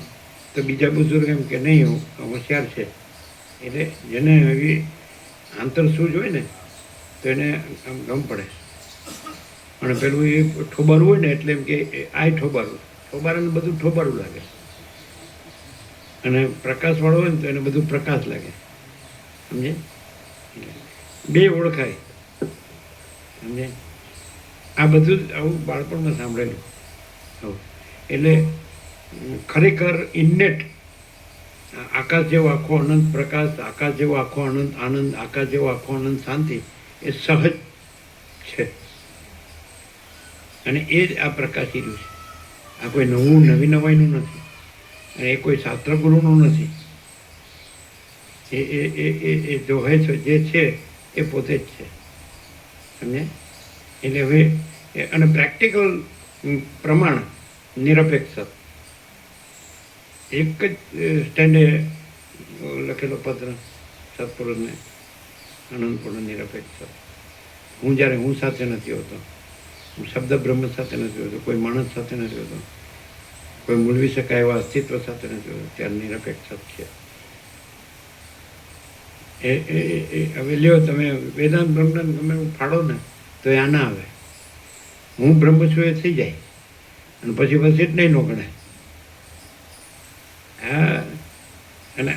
તો બીજા બુઝુર્ગ એમ કે નહીં હોશિયાર છે, એટલે જેને એવી આંતર સૂઝ હોય ને તો એને આમ ગમ પડે. અને પેલું એ ઠોબારું હોય ને એટલે એમ કે આ ઠોબારાને બધું ઠોબારું લાગે, અને પ્રકાશવાળો હોય ને તો એને બધું પ્રકાશ લાગે. સમજે? બે ઓળખાય. સમજે? આ બધું જ આવું બાળપણમાં સાંભળેલું. એટલે ખરેખર ઇન્નેટ આકાશ જેવો આખો અનંત પ્રકાશ, આકાશ જેવો આખો અનંત આનંદ, આકાશ જેવો આખો અનંત શાંતિ એ સહજ છે. અને એ જ આ પ્રકાશી રહ્યું છે. આ કોઈ નવી નવાઈનું નથી, અને એ કોઈ શાસ્ત્રગુરુનું નથી. એ જો હોય છે જે છે એ પોતે જ છે. સમજે? એટલે હવે અને પ્રેક્ટિકલ પ્રમાણ નિરપેક્ષ. એક જ સ્ટેન્ડે લખેલો પત્ર સત્પુરુષને આનંદપૂર્ણ નિરપેક્ષ. હું જ્યારે હું સાથે નથી હોતો, હું શબ્દ બ્રહ્મ સાથે નથી હોતો, કોઈ માણસ સાથે નથી હોતો, કોઈ મૂલવી શકાય એવા અસ્તિત્વ સાથે નથી હોતો, ત્યારે નિરપેક્ષ છે. હવે લ્યો તમે વેદાંત બ્રહ્મને ગમે ફાળો ને તો એ આ ના આવે. હું બ્રહ્મ છું એ થઈ જાય, અને પછી બસ જ નહીં નો ગણાય. અને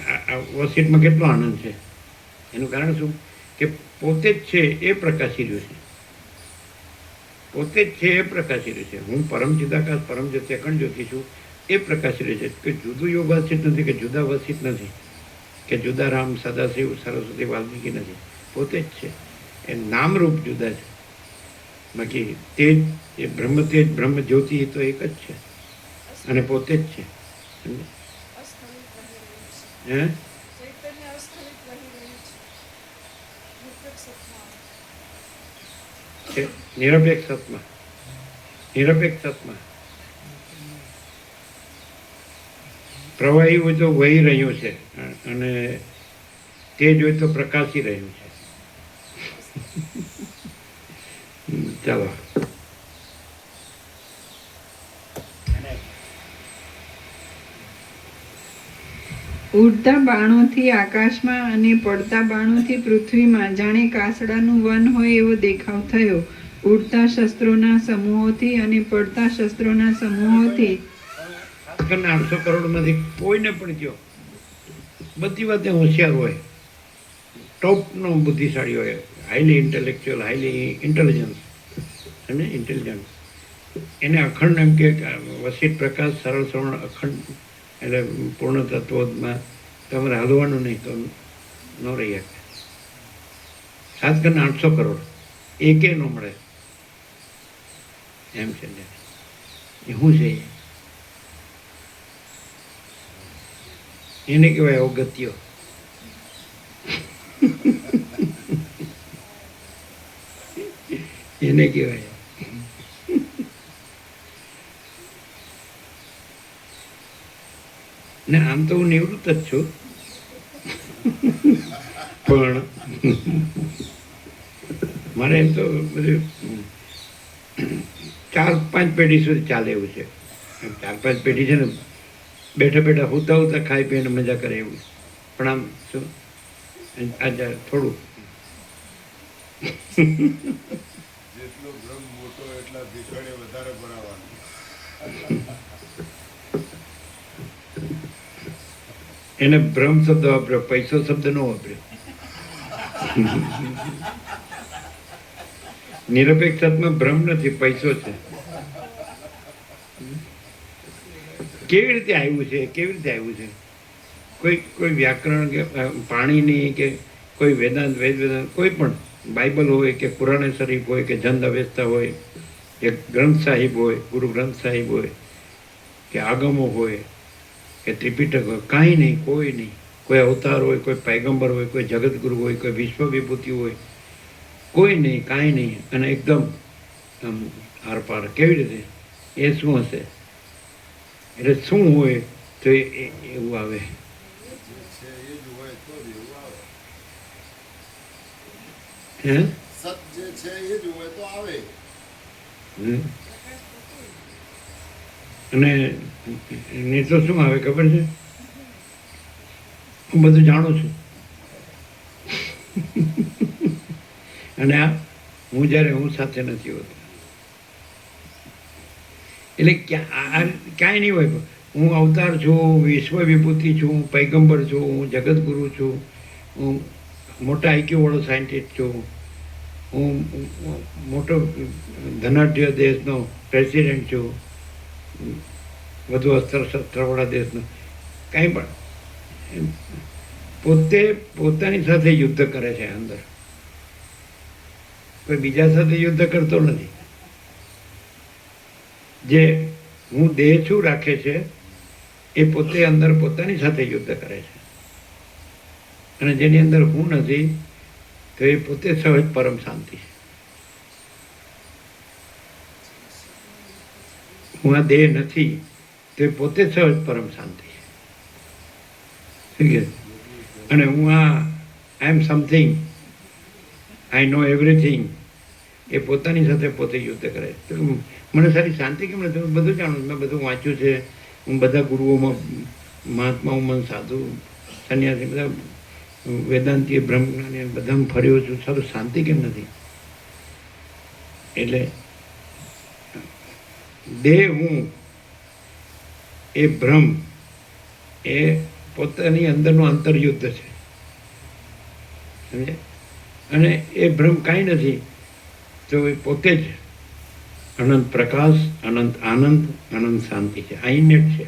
વસીટમાં કેટલો આનંદ છે. એનું કારણ શું? કે પોતે જ છે એ પ્રકાશી રહ્યું છે, પોતે જ છે એ પ્રકાશી રહ્યું છે. હું પરમ ચિદાકાશ પરમ જ્યોતિ અખંડ જ્યોતિ છું એ પ્રકાશી રહ્યું છે. કે જુદું યોગાસિત નથી, કે જુદા વસિત નથી, કે જુદા રામ સદાશિવ સરસ્વતી વાલ્મીકી નથી. પોતે જ છે. એ નામરૂપ જુદા છે, બાકી તેજ એ બ્રહ્મ તેજ બ્રહ્મ જ્યોતિ એ તો એક જ છે અને પોતે જ છે. સમજ્યા? હે છે નિરપેક્ષ આત્મા, નિરપેક્ષ આત્મા. પ્રવાહી હોય તો વહી રહ્યું છે અને તેજ હોય તો પ્રકાશી રહ્યું છે. ચાલો. ઉડતા બાણોથી આકાશમાં અને પડતા બાણોથી પૃથ્વીમાં જાણે કાસડાનું વન હોય એવો દેખાવ થયો. ઉડતા શસ્ત્રોના સમૂહોથી અને પડતા શસ્ત્રોના સમૂહોથી 800 કરોડમાંથી કોઈને પણ કહો, બધી વાતે હોશિયાર હોય, ટોપનો બુદ્ધિશાળી હોય, હાઈલી ઇન્ટેલેક્ચ્યુઅલ, હાઈલી ઇન્ટેલિજન્સ અને ઇન્ટેલિજન્સ, એને અખંડ એમ કે વસિત પ્રકાશ સરળ શ્રવણ અખંડ એટલે પૂર્ણ તત્વમાં તમારે હલવાનું નહીં તો ન રહી શકે. 800 કરોડ એકે ન મળે એમ છે. એ શું છે? એને કહેવાય અવગત્યો. એને કહેવાય. ને આમ તો હું નિવૃત્ત જ છું, પણ મારે એમ તો બધું 4-5 પેઢી સુધી ચાલે એવું છે. 4-5 પેઢી છે ને બેઠા બેઠા હોતા ખાઈ પીને મજા કરે એવું. પણ આમ શું આજે થોડું જેટલો બ્રહ્મ મોટો એટલા ભીખડે વધારે ભરાવાનું. એને બ્રહ્મ શબ્દ વાપર્યો, પૈસો શબ્દ ન વાપર્યો. નિરપેક્ષ આત્મા બ્રહ્મ નથી, પૈસો છે. કેવી રીતે આવ્યું છે? કેવી રીતે આવ્યું છે? કોઈ વ્યાકરણ કે પાણીની કે કોઈ વેદાંત વેદાંત કોઈ પણ બાઇબલ હોય કે પુરાણે શરીફ હોય કે જંદ અવેસ્તા હોય કે ગ્રંથ સાહિબ હોય, ગુરુ ગ્રંથ સાહિબ હોય કે આગમો હોય કે ત્રિપિટક હોય, કાંઈ નહીં, કોઈ નહીં. કોઈ અવતાર હોય, કોઈ પૈગંબર હોય, કોઈ જગતગુરુ હોય, કોઈ વિશ્વ વિભૂતિ હોય, કોઈ નહીં, કાંઈ નહીં. અને એકદમ આમ આરપાર. કેવી રીતે? એ શું હશે? એટલે શું હોય તો એવું આવે. જે છે એ જ હોય તો જ એવું આવે. હે સત જે છે એ જ હોય તો આવે. અને નહીં તો શું આવે ખબર છે? હું બધું જાણું છું. અને આ હું જ્યારે હું સાથે નથી હોતો એટલે ક્યાંય નહીં હોય. હું અવતાર છું, વિશ્વ વિભૂતિ છું, પૈગંબર છું, હું જગતગુરુ છું, હું મોટા આઈક્યુ વાળો સાયન્ટિસ્ટ છું, હું મોટો ધનાઢ્ય દેશનો પ્રેસિડેન્ટ છું, વધુ અસ્ત્ર શસ્ત્રવાળા દેશનો, કાંઈ પણ પોતે પોતાની સાથે યુદ્ધ કરે છે અંદર. કોઈ બીજા સાથે યુદ્ધ કરતો નથી. જે હું દેહ છું રાખે છે એ પોતે અંદર પોતાની સાથે યુદ્ધ કરે છે. અને જેની અંદર હું નથી તો એ પોતે સહજ પરમ શાંતિ છે. હું આ દેહ નથી તો એ પોતે સહજ પરમ શાંતિ છે. અને હું આ આઈ am something, I know everything, એ પોતાની સાથે પોતે યુદ્ધ કરે. તો મને સારી શાંતિ કેમ નથી? હું બધું જાણું, મેં બધું વાંચ્યું છે, હું બધા ગુરુઓમાં, મહાત્માઓમાં, સાધુ સંન્યાસી બધા વેદાંતી બ્રહ્મજ્ઞાની બધામાં ફર્યો છું, સારું શાંતિ કેમ નથી? એટલે દેહ હું એ ભ્રમ એ પોતાની અંદરનું અંતરયુદ્ધ છે. સમજે? અને એ ભ્રમ કાંઈ નથી તો એ પોતે જ અનંત પ્રકાશ, અનંત આનંદ, અનંત શાંતિ છે. આ ઇનેટ છે.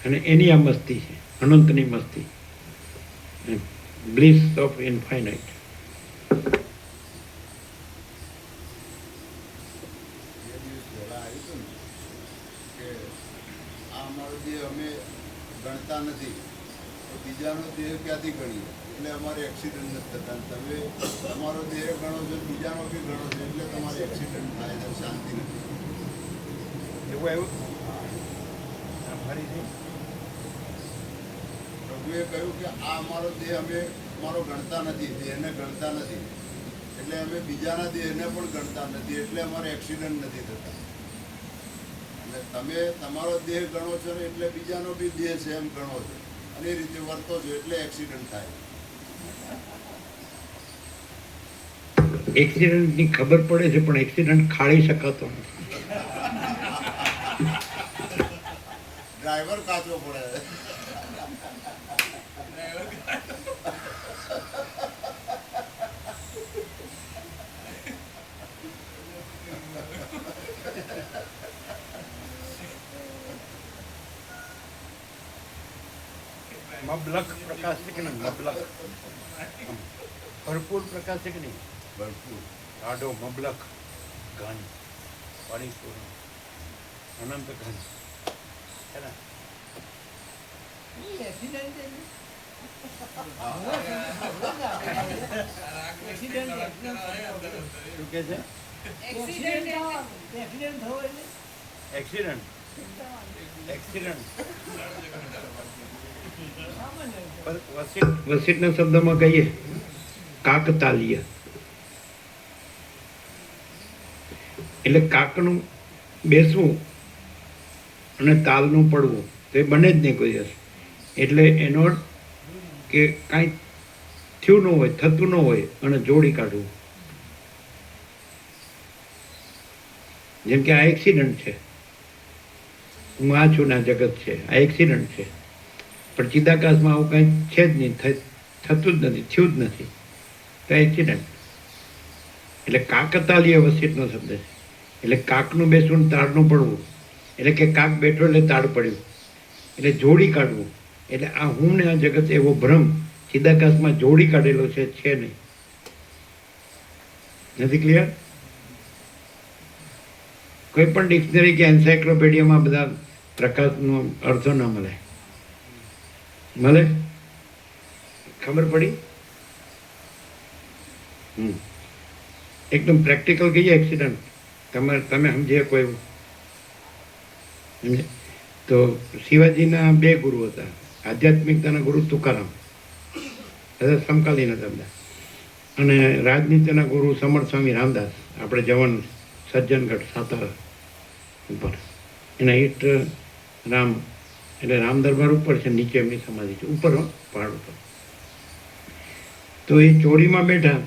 અને એની આ મસ્તી છે, અનંતની મસ્તી, બ્લિસ ઓફ ઇન્ફાઇનાઇટ. અમારો દેહ અમે ગણતા નથી, તો બીજાનો દેહ ક્યાંથી ગણીએ? એટલે અમારે એક્સિડન્ટ નથી થતા. તમે તમારો દેહ ગણો છો, બીજાનો બી ગણો છો, એટલે તમારે એક્સિડન્ટ થાય છે, શાંતિ નથી. એવું આવ્યું ફરીથી પ્રભુએ કહ્યું કે આ અમારો દેહ અમે અમારો ગણતા નથી, દેહને ગણતા નથી, એટલે અમે બીજાના દેહને પણ ગણતા નથી, એટલે અમારે એક્સિડન્ટ નથી થતા. અને તમે તમારો દેહ ગણો છો ને એટલે બીજાનો બી દેહ છે એમ ગણો છો, અને એ રીતે વર્તો છો એટલે એક્સિડન્ટ થાય. એક્સિડન્ટની ખબર પડે છે પણ એક્સિડન્ટ ખાળી શકાતો નથી. ડ્રાઈવર કાચો પડે. મબલક પ્રકાશ છે કે નહીં? મબલક ભરપૂર પ્રકાશ છે કે નહીં? ભરપૂર ગાઢો મબલક ઘન પરિપૂર્ણ અનંત ઘન છે ને? એક્સિડન્ટ છે ને? શું કે છે? એક્સિડન્ટ થવો એટલે એક્સિડન્ટ એક્સિડન્ટ વસીટના શબ્દમાં કહીએ કાકતાલીય, એટલે કાકનું બેસવું અને તાલનું પડવું તો એ બને જ નહીં કોઈ દિવસ. એટલે એનો અર્થ કે કાંઈ થયું ન હોય, થતું ન હોય અને જોડી કાઢવું. જેમ કે આ એક્સિડન્ટ છે, હું આ છું ને આ જગત છે, આ એક્સિડન્ટ છે, પણ ચિદાકાશમાં આવું કંઈ છે જ નહીં, થતું જ નથી, થયું જ નથી, તો એક્સિડન્ટ. એટલે કાકતાલીય વસીટનો શબ્દ છે. એટલે કાકનું બેસવું ને તાળનું પડવું, એટલે કે કાક બેઠો એટલે તાળ પડ્યું, એટલે જોડી કાઢવું. એટલે આ હું ને આ જગત એવો ભ્રમ ચિદાકાશમાં જોડી કાઢેલો છે નહીં. નથી ક્લિયર? કોઈ પણ ડિક્શનરી કે એન્સાયક્લોપીડિયામાં બધા પ્રકાશનો અર્થો ન મળે. મળે? ખબર પડી? એકદમ પ્રેક્ટિકલ કહીએ એક્સિડન્ટ. તમે સમજે કોઈ સમજે તો શિવાજીના 2 ગુરુ હતા. આધ્યાત્મિકતાના ગુરુ તુકારામ, બધા સમકાલીન હતા બધા, અને રાજનીતિના ગુરુ સમર્થ સ્વામી રામદાસ, આપણે જવાન સજ્જનગઢ સાતારા ઉપર. એના ઈટ રામ એટલે રામ દરબાર ઉપર છે, નીચે એમની સમાધિ છે, ઉપર પહાડ ઉપર. તો એ ચોરીમાં બેઠા,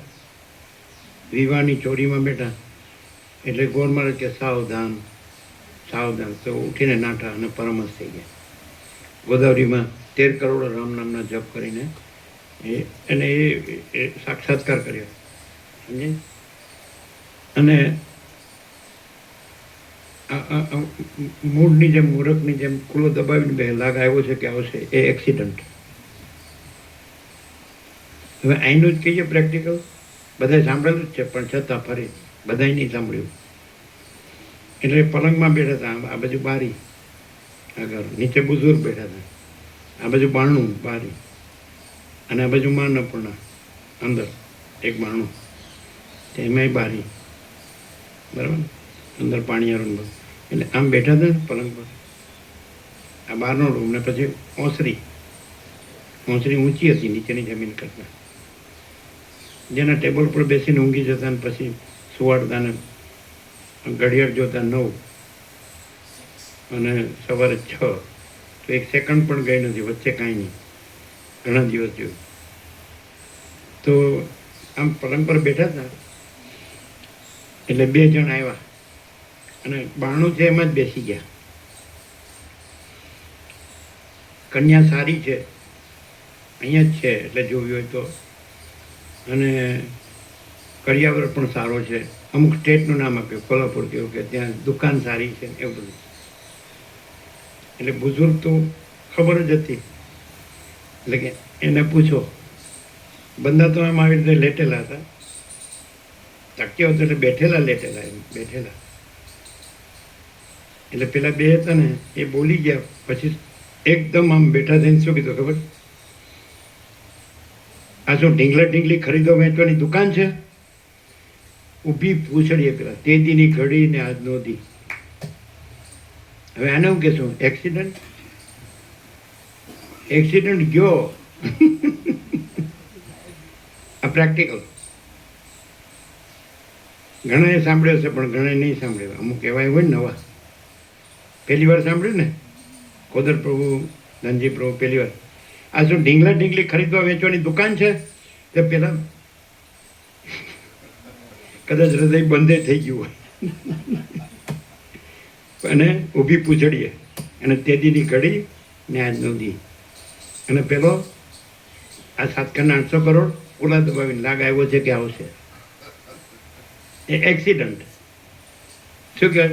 વિવાહની ચોરીમાં બેઠા, એટલે ગોર મહારાજ કે સાવધાન સાવધાન, તો ઉઠીને નાઠા અને પરમહંસ થઈ ગયા. ગોદાવરીમાં 13 કરોડ રામ નામના જપ કરીને એને એ સાક્ષાત્કાર કર્યો, સમજે? અને મૂળની જેમ, મૂરખની જેમ કુલો દબાવીને બે લાગ આવ્યો છે કે આવશે, એ એક્સિડન્ટ. હવે અહીંનું જ કહીએ પ્રેક્ટિકલ, બધાએ સાંભળેલું જ છે, પણ છતાં ફરી બધાએ નહીં સાંભળ્યું. એટલે પલંગમાં બેઠા હતા, આ બાજુ બારી આગળ, નીચે બુઝુર્ગ બેઠા હતા, આ બાજુ બારણું બારી, અને આ બાજુ માં અન્નપૂર્ણા અંદર એક બારણું, એમાંય બારી, બરાબર, અંદર પાણીયારું બધું. એટલે આમ બેઠા હતા ને પલંગ પર, આ બહારનો રૂમ, ને પછી ઓસરી ઊંચી હતી નીચેની જમીન કરતાં, જેના ટેબલ પર બેસીને ઊંઘી જતા ને પછી સુવાડતા ને ઘડિયાળ જોતા 9 અને સવારે 6, તો 1 સેકન્ડ પણ ગઈ નથી, વચ્ચે કાંઈ નહીં, ઘણા દિવસ જોયું. તો આમ પલંગ પર બેઠા હતા, એટલે 2 જણ આવ્યા અને બારણું છે એમાં જ બેસી ગયા. કન્યા સારી છે, અહીંયા જ છે, એટલે જોયું હોય તો, અને કરિયાવર પણ સારો છે, અમુક સ્ટેટનું નામ આપ્યું, કોલ્હાપુર કેવું, કે ત્યાં દુકાન સારી છે, એવું બધું. એટલે બુઝુર્ગ તો ખબર જ હતી, એટલે કે એને પૂછો. બંદા તો આમ આવી રીતે લેટેલા હતા, તક્યો હતો એટલે બેઠેલા લેટેલા, એમ બેઠેલા. એટલે પેલા બે હતા ને એ બોલી ગયા, પછી એકદમ આમ બેઠા થઈને શું કીધું ખબર? આ શું ઢીંગલા ઢીંગલી ખરીદો વેચવાની દુકાન છે? ઊભી પૂછડીએ પેલા, તે દીની ઘડી ને આજનો દી. હવે આને હું કહેશું? એક્સિડન્ટ? એક્સિડન્ટ ગયો. આ પ્રેક્ટિકલ. ઘણાએ સાંભળ્યો છે પણ ઘણાએ નહીં સાંભળ્યો. અમુક એવા હોય ને નવા, પહેલી વાર સાંભળ્યું ને, ખોદર પ્રભુ, ધનજી પ્રભુ પહેલી વાર. આ શું ઢીંગલા ઢીંગલી ખરીદવા વેચવાની દુકાન છે? તે પેલા કદાચ હૃદય બંધે થઈ ગયું હોય. અને ઊભી પૂછડીએ અને તે દીની ઘડી ને આજનો દી. અને પેલો આ 7,800 કરોડ ઓલા દબાવીને લાગ આવ્યો છે કે આવશે. એ એક્સિડન્ટ. શું કહે?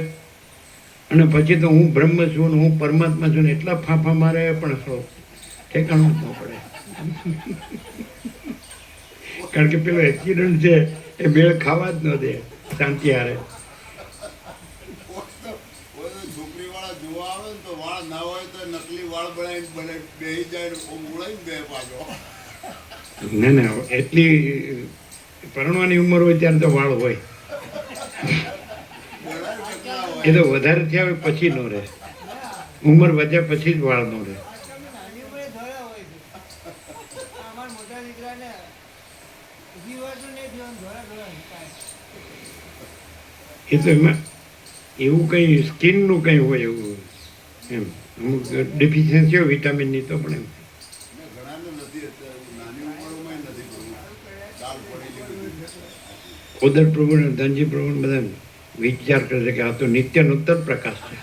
અને પછી તો હું બ્રહ્મ છું ને હું પરમાત્મા છું ને એટલા ફાંફા મારે પણ ઠેકાણું જ ન પડે. કારણ કે પેલો એક્સિડન્ટ છે એ બેળ ખાવા જ ન દે શાંતિ હારે. છોકરી વાળા જોવા આવે ને તો વાળ ના હોય તો નકલી વાળ બનાવીને બેસી જાય, ઉડાઈને બે પાછો. ના ના, એટલી પરણવાની ઉંમર હોય ત્યારે તો વાળ હોય. એ તો વધારે થયા હોય પછી ન રહે. ઉંમર વધ્યા પછી જ વાળ ન રહે. નાની ઉંમરે ધોળા હોય છે. અમારા મોટા દીકરાને 20 વર્ષનું નહીં થયું, ધોળા ધોળા નીકળે. એ તો એમાં એવું કંઈ સ્કિનનું કંઈ હોય એવું એમ. અમુક ડેફિશિયન્સી હોય વિટામિનની તો પણ એમ. ઘણાને નથી અત્યારે, નાની ઉંમરમાં નથી થયું. દાળ પડેલી બધી. ખોદર પ્રભુ ને ધનજી પ્રભુ ને બધા વિચાર કરે છે કે આ તો નિત્ય નૂતન પ્રકાશ છે.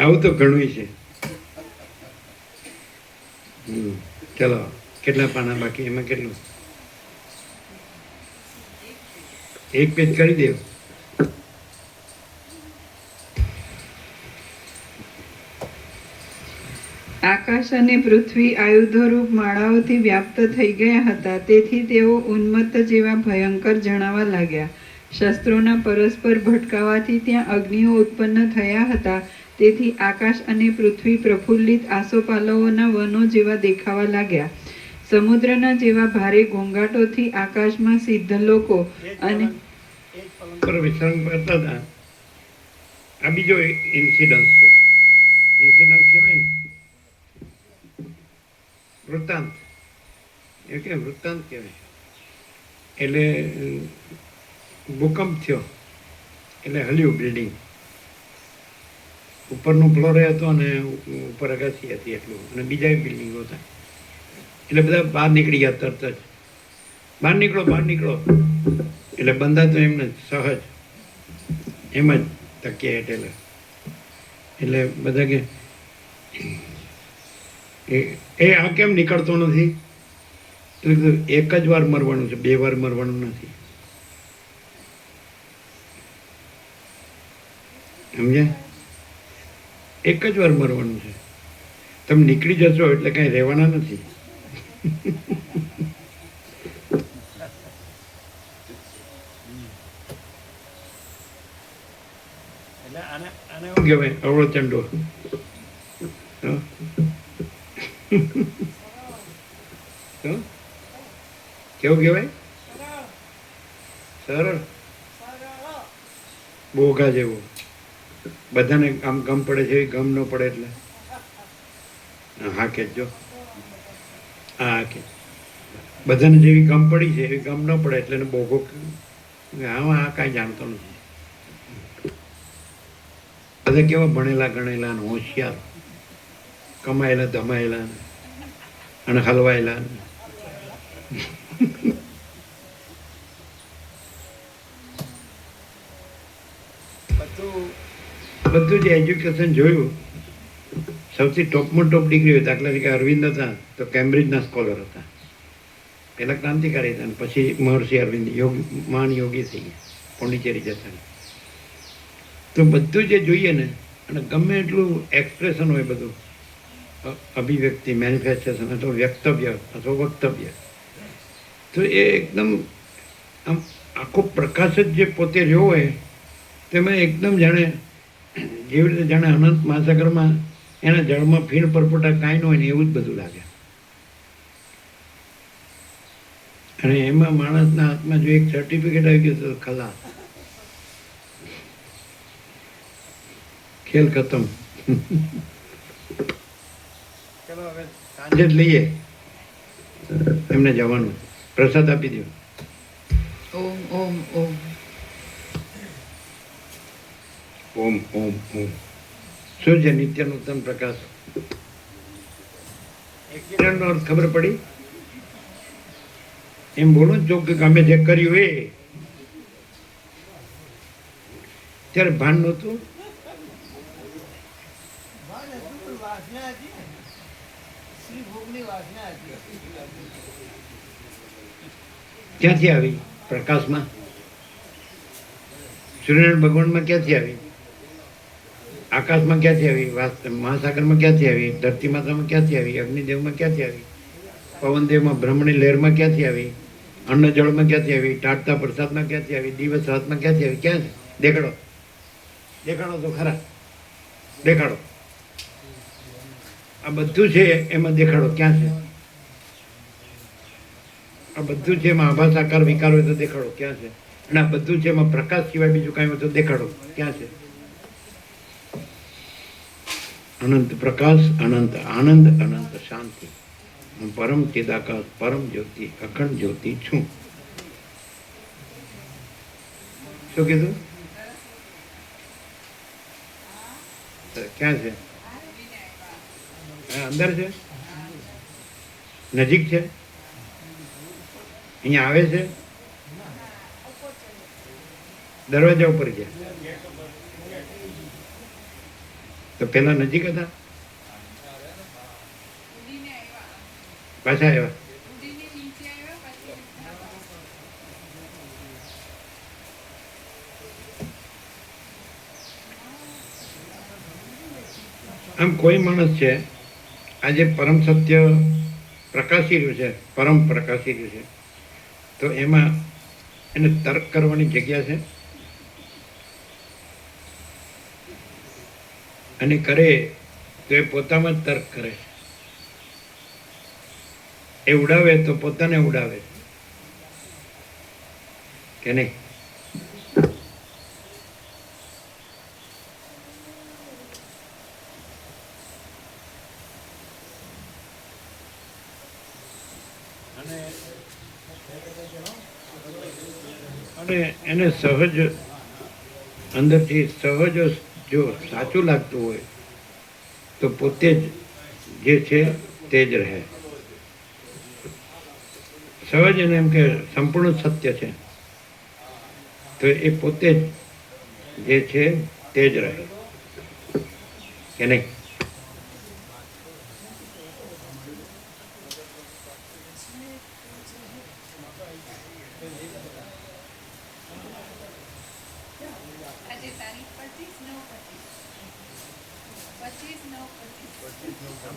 આવું તો ઘણું છે. ચલો, કેટલા પાના બાકી? એમાં કેટલું? એક પેજ કરી દેવ. આકાશ અને પૃથ્વી આયુધોરૂપ માળાઓથી વ્યાપ્ત થઈ ગયા હતા, તેથી તેઓ ઉન્મત્ત જેવા ભયંકર જણાવા લાગ્યા. શસ્ત્રોના પરસ્પર ભટકાવાથી ત્યાં અગ્નિઓ ઉત્પન્ન થયા હતા, તેથી આકાશ અને પૃથ્વી પ્રફુલ્લિત આસોપાલવોના વનો જેવા દેખાવા લાગ્યા. સમુદ્રના જેવા ભારે ઘોંઘાટોથી આકાશમાં સિદ્ધ લોકો અને પર વિશ્રામ કરતા હતા. આ બીજો ઇન્સિડન્સ છે. ઇન્સિડન્સ કહેવાય ને, વૃત્તાંત. એ કે વૃત્તાંત કહેવાય. એટલે ભૂકંપ થયો એટલે હલ્યું બિલ્ડિંગ. ઉપરનું ફ્લોરે હતો અને ઉપર અગાસી હતી એટલું, અને બીજા બિલ્ડિંગો હતા. એટલે બધા બહાર નીકળી ગયા તરત જ. બહાર નીકળો, બહાર નીકળો. એટલે બંધા તો એમને સહજ એમ જ તકીએ હેઠેલા. એટલે બધા કે એ આ કેમ નીકળતો નથી? તો એક જ વાર મરવાનું છે, 2 વાર મરવાનું નથી. સમજ્યા? એક જ વાર મરવાનું છે. તમે નીકળી જશો એટલે કઈ રહેવાના નથી. એટલે આને શું કહેવાય? અવળો ચંડો. કેવું કહેવાય? સરળ, બોઘા જેવો. બધાને આમ ગમ પડે છે, ગમ ન પડે એટલે હા કે જો હા કે બધાને જેવી ગમ પડી છે એવી ગમ ન પડે એટલે એને બોઘો. હા, આ કાંઈ જાણતો નથી. બધા કેવા ભણેલા ગણેલા ને હોશિયાર, કમાયેલા ધમાયેલા અને હલવાયેલા. બધું જે એજ્યુકેશન જોયું, સૌથી ટોપમાં ટોપ ડિગ્રી હોય. દાખલા તરીકે અરવિંદ હતા તો કેમ્બ્રિજના સ્કોલર હતા. પહેલા ક્રાંતિકારી હતા અને પછી મહર્ષિ અરવિંદ મહાન યોગી થઈ ગયા, પોંડિચેરી જતા. તો બધું જે જોઈએ ને, અને ગમે એટલું એક્સપ્રેશન હોય, બધું અભિવ્યક્તિ, મેનિફેસ્ટેશન અથવા વ્યક્તવ્ય અથવા વક્તવ્ય, તો એ એકદમ આમ આખો પ્રકાશ જ જે પોતે રહ્યો હોય તેમાં એકદમ જાણે જેવી રીતે જાણે અનંત મહાસાગરમાં એના જળમાં ફીણ પરપોટા કાંઈ ન હોય ને એવું જ બધું લાગે. અને એમાં માણસના હાથમાં જો એક સર્ટિફિકેટ આવી ગયું તો ખલાસ, ખેલ ખતમ. ચલો હવે સાંજે જ લઈએ એમને જવાનું, પ્રસાદ આપી દો. ઓમ ઓમ ઓમ. ઓમ ઓમ ઓમ. શું છે નિત્ય નૂતન પ્રકાશ? કિરણનો અર્થ ખબર પડી? એમ બોલો જો કે અમે જે કર્યું એ ત્યારે ભાન નહોતું. ભાન હતું પણ વાસના હતી ને, શ્રી ભોગની વાસના હતી. ક્યાંથી આવી? પ્રકાશમાં, સૂર્યનારાયણ ભગવાનમાં ક્યાંથી આવી? આકાશમાં ક્યાંથી આવી? મહાસાગરમાં ક્યાંથી આવી? ધરતી માતામાં ક્યાંથી આવી? અગ્નિદેવમાં ક્યાંથી આવી? પવનદેવમાં બ્રહ્મણી લહેરમાં ક્યાંથી આવી? અન્ન જળમાં ક્યાંથી આવી? ટાટતા પ્રસાદમાં ક્યાંથી આવી? દિવસ રાતમાં ક્યાંથી આવી? ક્યાં છે? દેખાડો, દેખાડો તો ખરા, દેખાડો. આ બધું છે એમાં દેખાડો ક્યાં છે? આ બધું છે એમાં આભાસ આકાર વિકાર હોય તો દેખાડો ક્યાં છે? અને આ બધું છે એમાં પ્રકાશ સિવાય બીજું કાંઈ હોય તો દેખાડો ક્યાં છે? અનંત પ્રકાશ, અનંત આનંદ, અનંત શાંતિ, હું પરમ ચિદાકાશ, પરમ જ્યોતિ, અખંડ જ્યોતિ છું. શું કીધું? ક્યાં છે? અંદર છે? નજીક છે? અહીંયા આવે છે? દરવાજા ઉપર છે? તો પેલા નજીક હતા, પાછા આવ્યા. આમ કોઈ માણસ છે આજે પરમ સત્ય પ્રકાશી રહ્યું છે, પરમ પ્રકાશી રહ્યું છે, તો એમાં એને તર્ક કરવાની જગ્યા છે? અને કરે તો એ પોતામાં જ તર્ક કરે છે. એ ઉડાવે તો પોતાને ઉડાવે કે નહીં? અને એને સહજ અંદરથી સહજ જો સાચું લાગતું હોય તો પોતે જ જે છે તે જ રહે. સહજ એને એમ કે સંપૂર્ણ સત્ય છે તો એ પોતે જ જે છે તે જ રહે કે નહીં?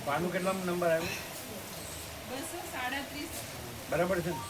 પાનું કેટલા નંબર આવ્યો? 237. બરાબર છે ને?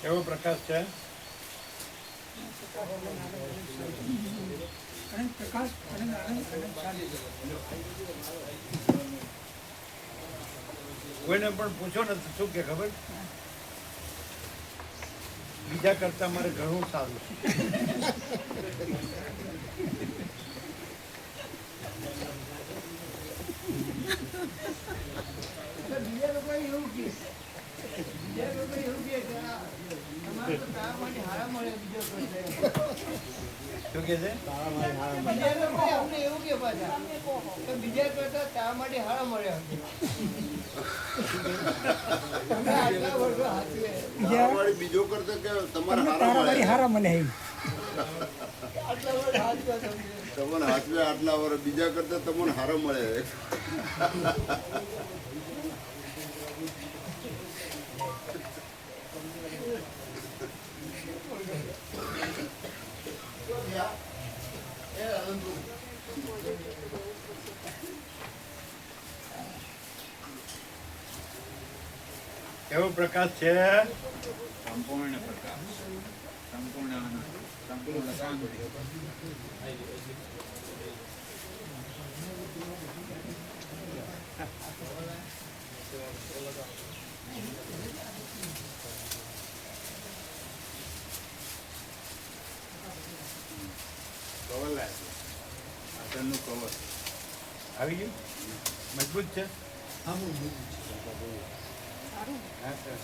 કેવો પ્રકાશ છે? કોઈને પણ પૂછો ને તો શું કે ખબર? બીજા કરતા મારે ઘણું સારું છે. બીજા લોકો એવું કહે, બીજા લોકો એવું કહે કે તમારે તો તારા માટે હારા મળે બીજો કોઈ. શું કે છે બીજા લોકો અમને એવું કે પાછા કે બીજા કરતા તા માટે હારા મળ્યા તમે આટલા વર્ષો હાચવે. તારાવાળી બીજો કરતા કે તમારે હારા મળે આટલા વર્ષ હાચવ્યા તમે. તમને હાથવે આટલા વર્ષ બીજા કરતા તમને હારો મળે કેવો પ્રકાશ છે સંપૂર્ણ પ્રકાશ, સંપૂર્ણ આનંદ, સંપૂર્ણ શાંતિ. કવર લાગે આસનનું કવર. આવી ગયું મજબૂત છે હા, હા સર